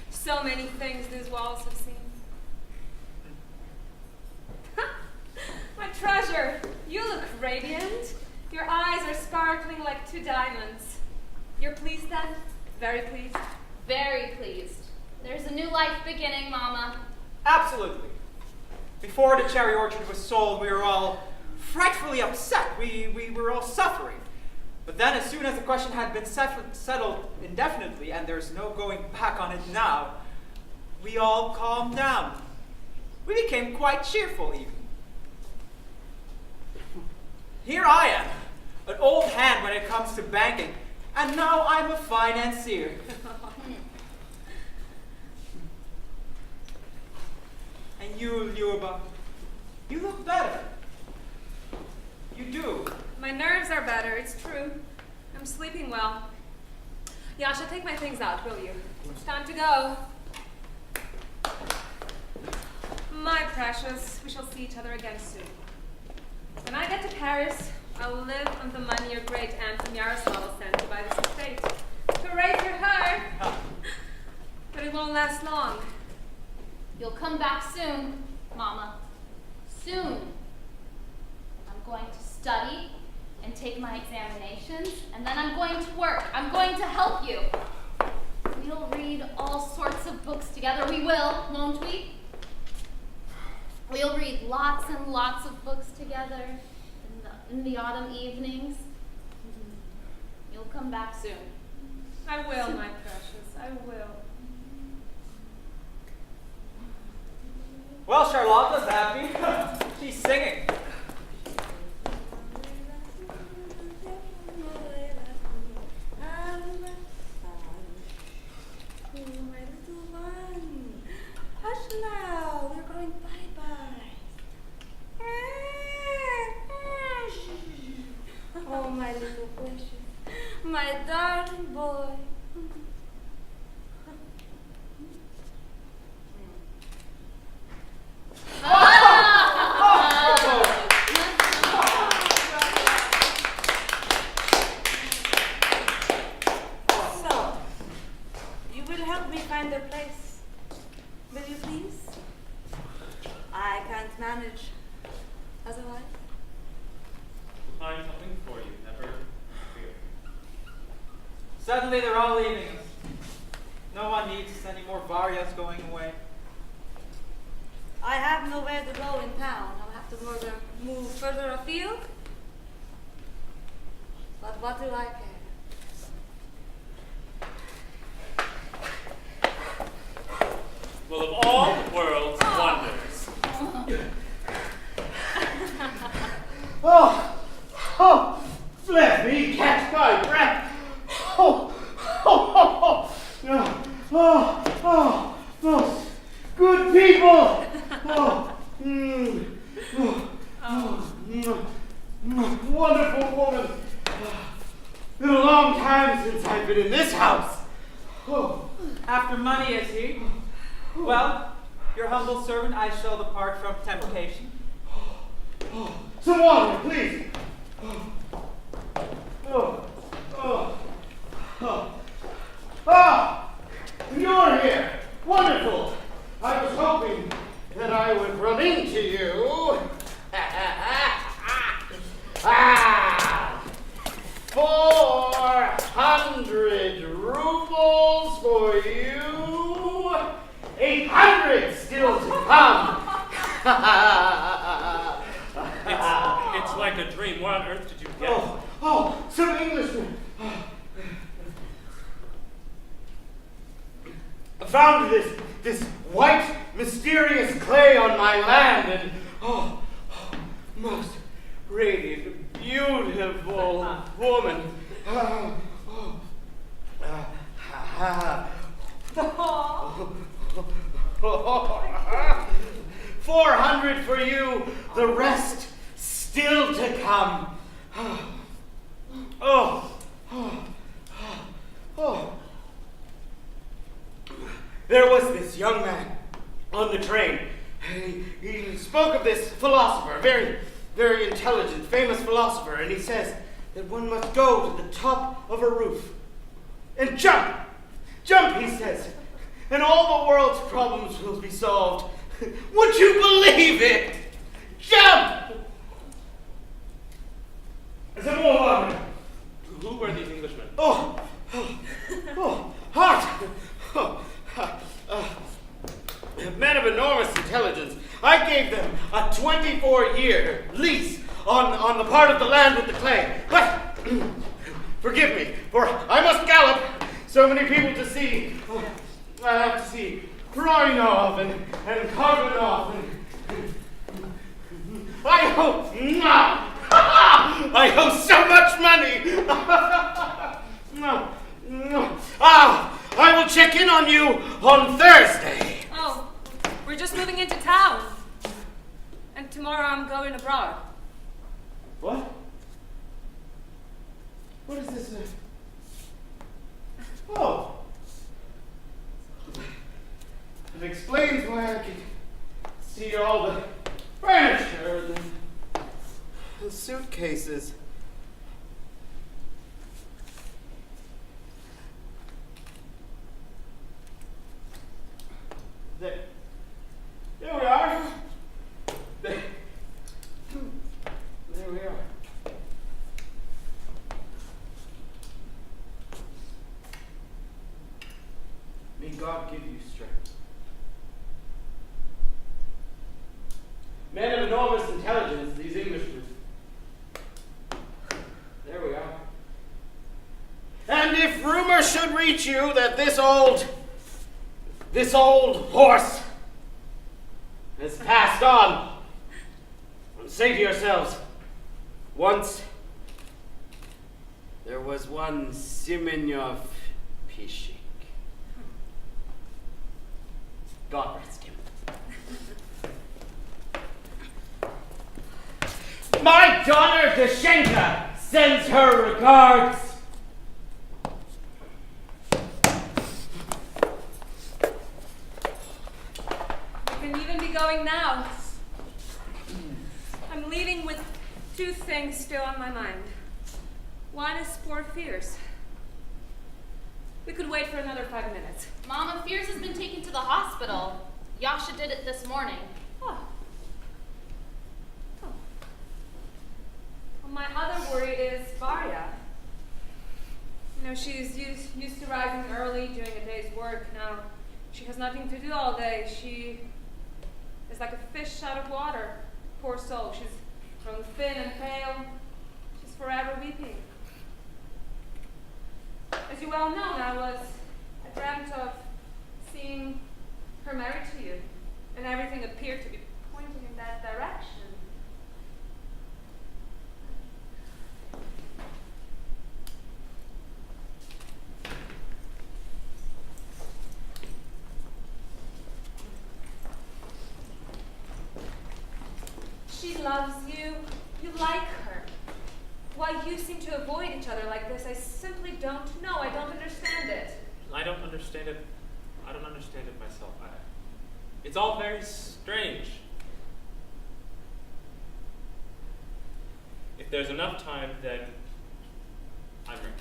So many things these walls have seen. My treasure, you look radiant. Your eyes are sparkling like two diamonds. You're pleased then? Very pleased? Very pleased. There's a new life beginning, Mama. Absolutely. Before the cherry orchard was sold, we were all frightfully upset. We were all suffering. But then, as soon as the question had been settled indefinitely, and there's no going back on it now, we all calmed down. We became quite cheerful, even. Here I am, an old hand when it comes to banking, and now I'm a financier. And you, Luba, you look better. You do. My nerves are better, it's true. I'm sleeping well. Yasha, take my things out, will you? It's time to go. My precious, we shall see each other again soon. When I get to Paris, I will live on the money your great aunt from Yaroslavl sent to buy this estate. Hooray for her! But it won't last long. You'll come back soon, Mama. Soon. I'm going to study and take my examinations, and then I'm going to work. I'm going to help you. We'll read all sorts of books together. We will, won't we? We'll read lots and lots of books together in the autumn evenings. You'll come back soon. I will, my precious, I will. Well, Charlotta's happy. She's singing. My little one. Hush now, we're going bye-bye. Oh, my little precious. My darling boy. So, you will help me find a place, will you please? I can't manage otherwise. Find something for you, never fear. Suddenly they're all leaving us. No one needs any more Varyas going away. I have nowhere to go in town. I'll have to move further afield. But what do I care? Well, of all the world's wonders. Oh, let me catch my breath. Good people. Wonderful woman. Been a long time since I've been in this house. After money, is he? Well, your humble servant, I shall depart from temptation. Some water, please. You're here. Wonderful. I was hoping that I would run into you. 400 rubles for you. 800 still to come. It's like a dream. What on earth did you get? Some Englishmen. I found this white, mysterious clay on my land, and most radiant, beautiful woman. 400 for you, the rest still to come. There was this young man on the train. He spoke of this philosopher, very, very intelligent, famous philosopher, and he says that one must go to the top of a roof and jump. Jump, he says, and all the world's problems will be solved. Would you believe it? Jump! lease on the part of the land with the clay. But forgive me, for I must gallop. So many people to see. I have to see Kroinov and Karvanov and I owe so much money. I will check in on you on Thursday. Oh, we're just moving into town. And tomorrow I'm going abroad. What? What is this? Oh. It explains why I can see all the furniture and the suitcases. There we are. There we are. May God give you strength. Men of enormous intelligence, these Englishmen. There we are. And if rumor should reach you that this old horse has passed on, say to yourselves, once there was one Simenyov Pishik. God rest him. My daughter Dashenka sends her regards. You can even be going now. I'm leaving with two things still on my mind. One is poor Fierce. We could wait for another 5 minutes. Mama, Fierce has been taken to the hospital. Yasha did it this morning. Oh. Well, my other worry is Varya. You know, she's used to rising early, doing a day's work. Now, she has nothing to do all day. She is like a fish out of water. Poor soul. She's grown thin and pale. She's forever weeping. As you well know, I dreamt of seeing her married to you, and everything appeared to be pointing in that direction. She loves you. You like her. Why you seem to avoid each other like this, I simply don't know. I don't understand it. I don't understand it. I don't understand it myself. It's all very strange. If there's enough time, then I'm ready.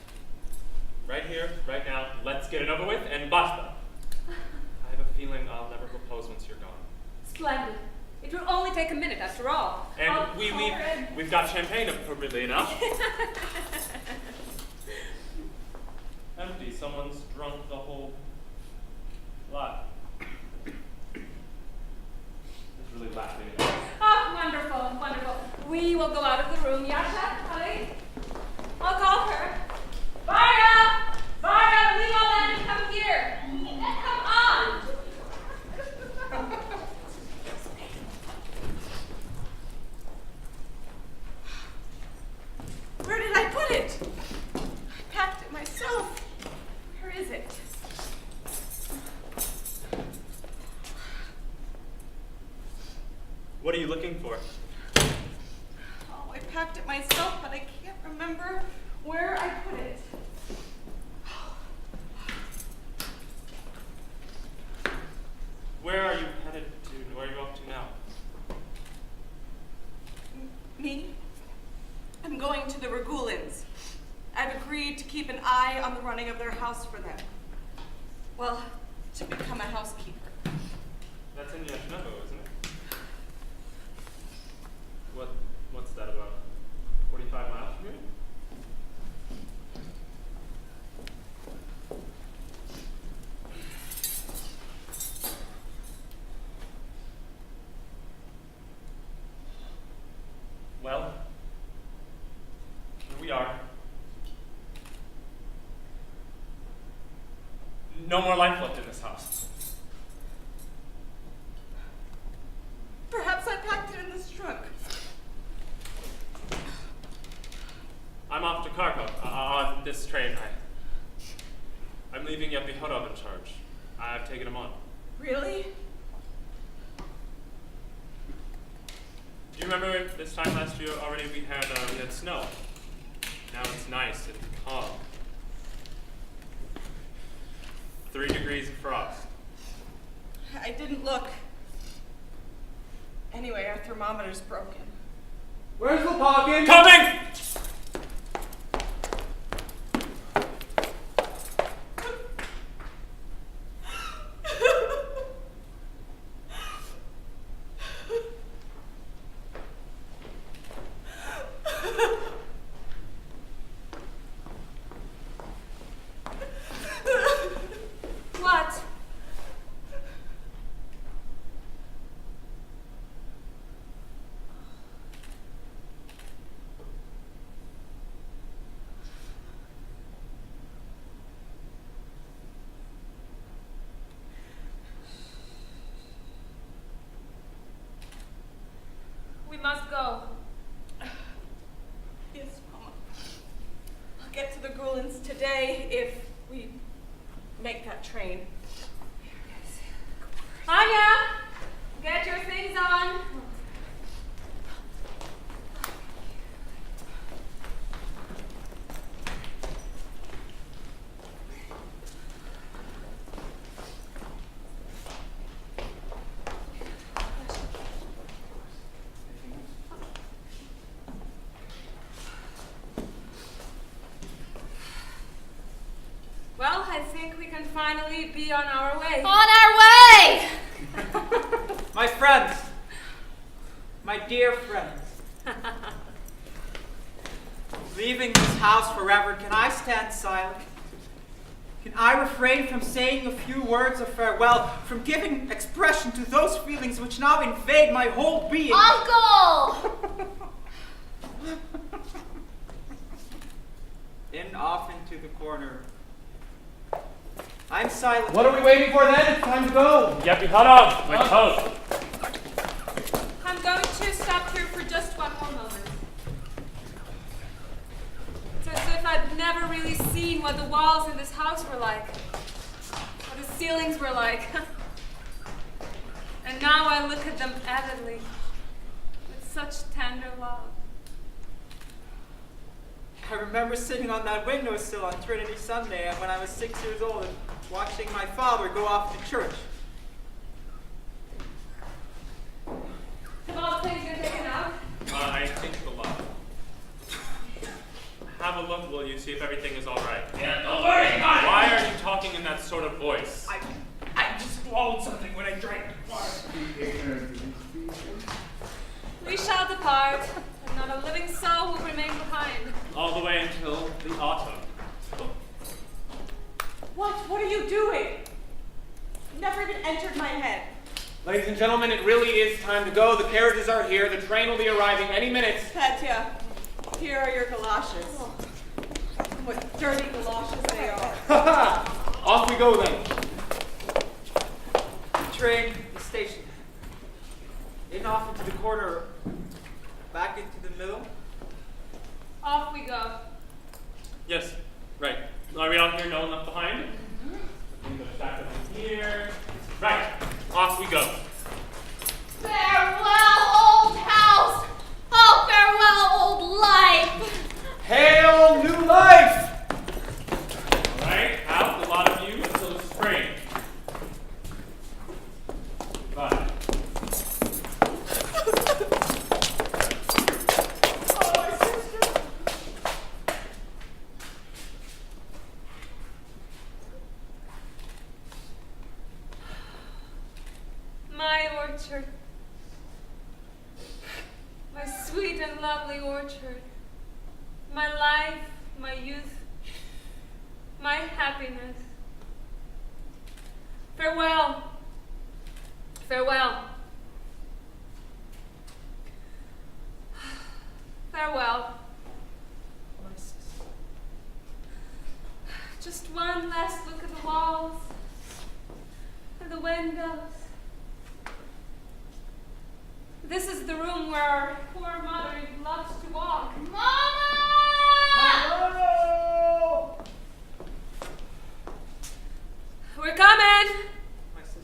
Right here, right now, let's get it over with, and basta. I have a feeling I'll never propose once you're gone. Splendid. It will only take a minute, after all. And we've got champagne, appropriately enough. Empty. Someone's drunk the whole lot. It's really laughing at me. Oh, wonderful, wonderful. We will go out of the room. Yasha, honey? I'll call her. Varya! Varya, leave all that and come here. Come on. Where did I put it? I packed it myself. Where is it? What are you looking for? Oh, I packed it myself, but I can't remember where I put it. Where are you headed to? Where are you off to now? Me? I'm going to the Regulins. I've agreed to keep an eye on the running of their house for them. Well, to become a housekeeper. That's in Yashnevo, isn't it? What's that about? 45 miles from here? Well, here we are. No more life left in this house. Perhaps I packed it in this trunk. I'm off to Kharkov on this train. I'm leaving Yevgeny in charge. I've taken him on. Really? Do you remember this time last year already we had snow? Now it's nice and calm. 3 degrees of frost. I didn't look. Anyway, our thermometer's broken. Where's the pocket? Coming! What? We must go. Yes, Mama. I'll get to the Grulins today if we make that train. Anya, get your things on. Well, I think we can finally be on our way. On our way! My friends, my dear friends, leaving this house forever, can I stand silent? Can I refrain from saying a few words of farewell, from giving expression to those feelings which now invade my whole being? Uncle! In off into the corner. I'm silent. What are we waiting for then? It's time to go. Yevgeny, my coat. I'm going to stop here for just one more moment. It's as if I'd never really seen what the walls in this house were like, what the ceilings were like. And now I look at them avidly, with such tender love. I remember sitting on that windowsill on Trinity Sunday when I was 6 years old and watching my father go off to church. Have all the things been taken out? I think a lot. Have a look, will you, see if everything is all right. Yeah, don't worry, God. Why are you talking in that sort of voice? I just swallowed something when I drank water. We shall depart, and not a living soul will remain behind. All the way until the autumn. What are you doing? Never even entered my head. Ladies and gentlemen, it really is time to go. The carriages are here. The train will be arriving any minute. Petya, here are your galoshes. What dirty galoshes they are. Off we go then. The train, the station. In off into the corner, back into the middle. Off we go. Yes, right. Are we all here? No one left behind? Mm-hmm. Back up in here. Right. Off we go. Farewell, old house! Oh, farewell, old life! Hail new life! All right, out, a lot of you, until the spring. Bye. My orchard. My sweet and lovely orchard. My life, my youth, my happiness. Farewell. Farewell. Farewell. My sister. Just one last look at the walls and the windows. This is the room where our poor mother loves to walk. Mama! Hello! We're coming. My sister.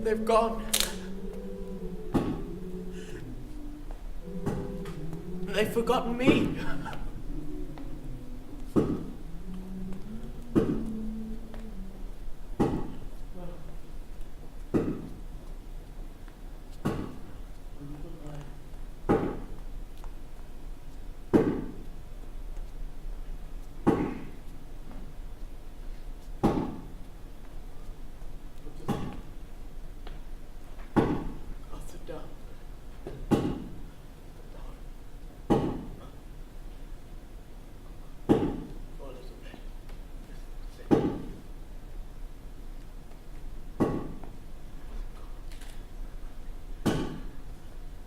They've gone. They've forgotten me. I'll sit down. Oh, Elizabeth. Sit.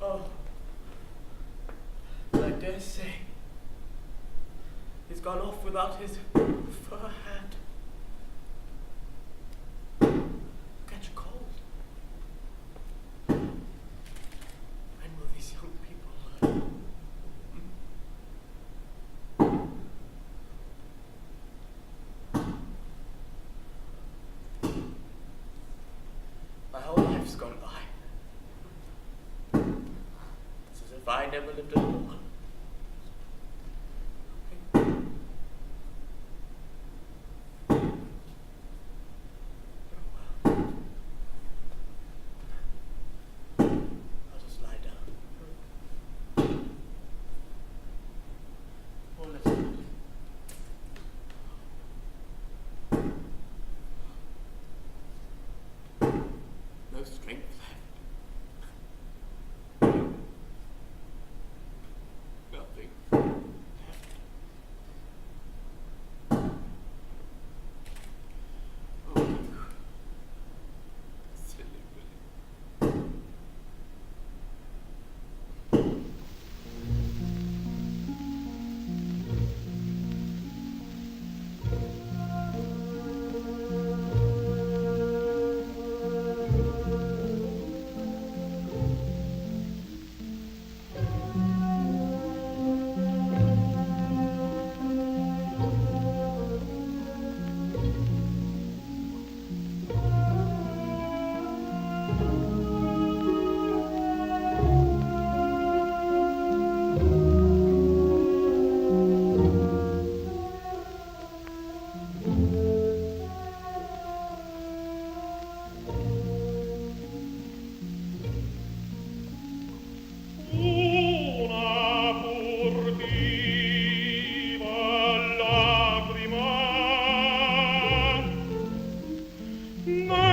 Oh, I dare say he's gone off without his fur hat. Catch a cold. When will these young people learn? My whole life's gone by. It's as if I never lived at all. I'll just lie down. Oh, listen. No strength left. No.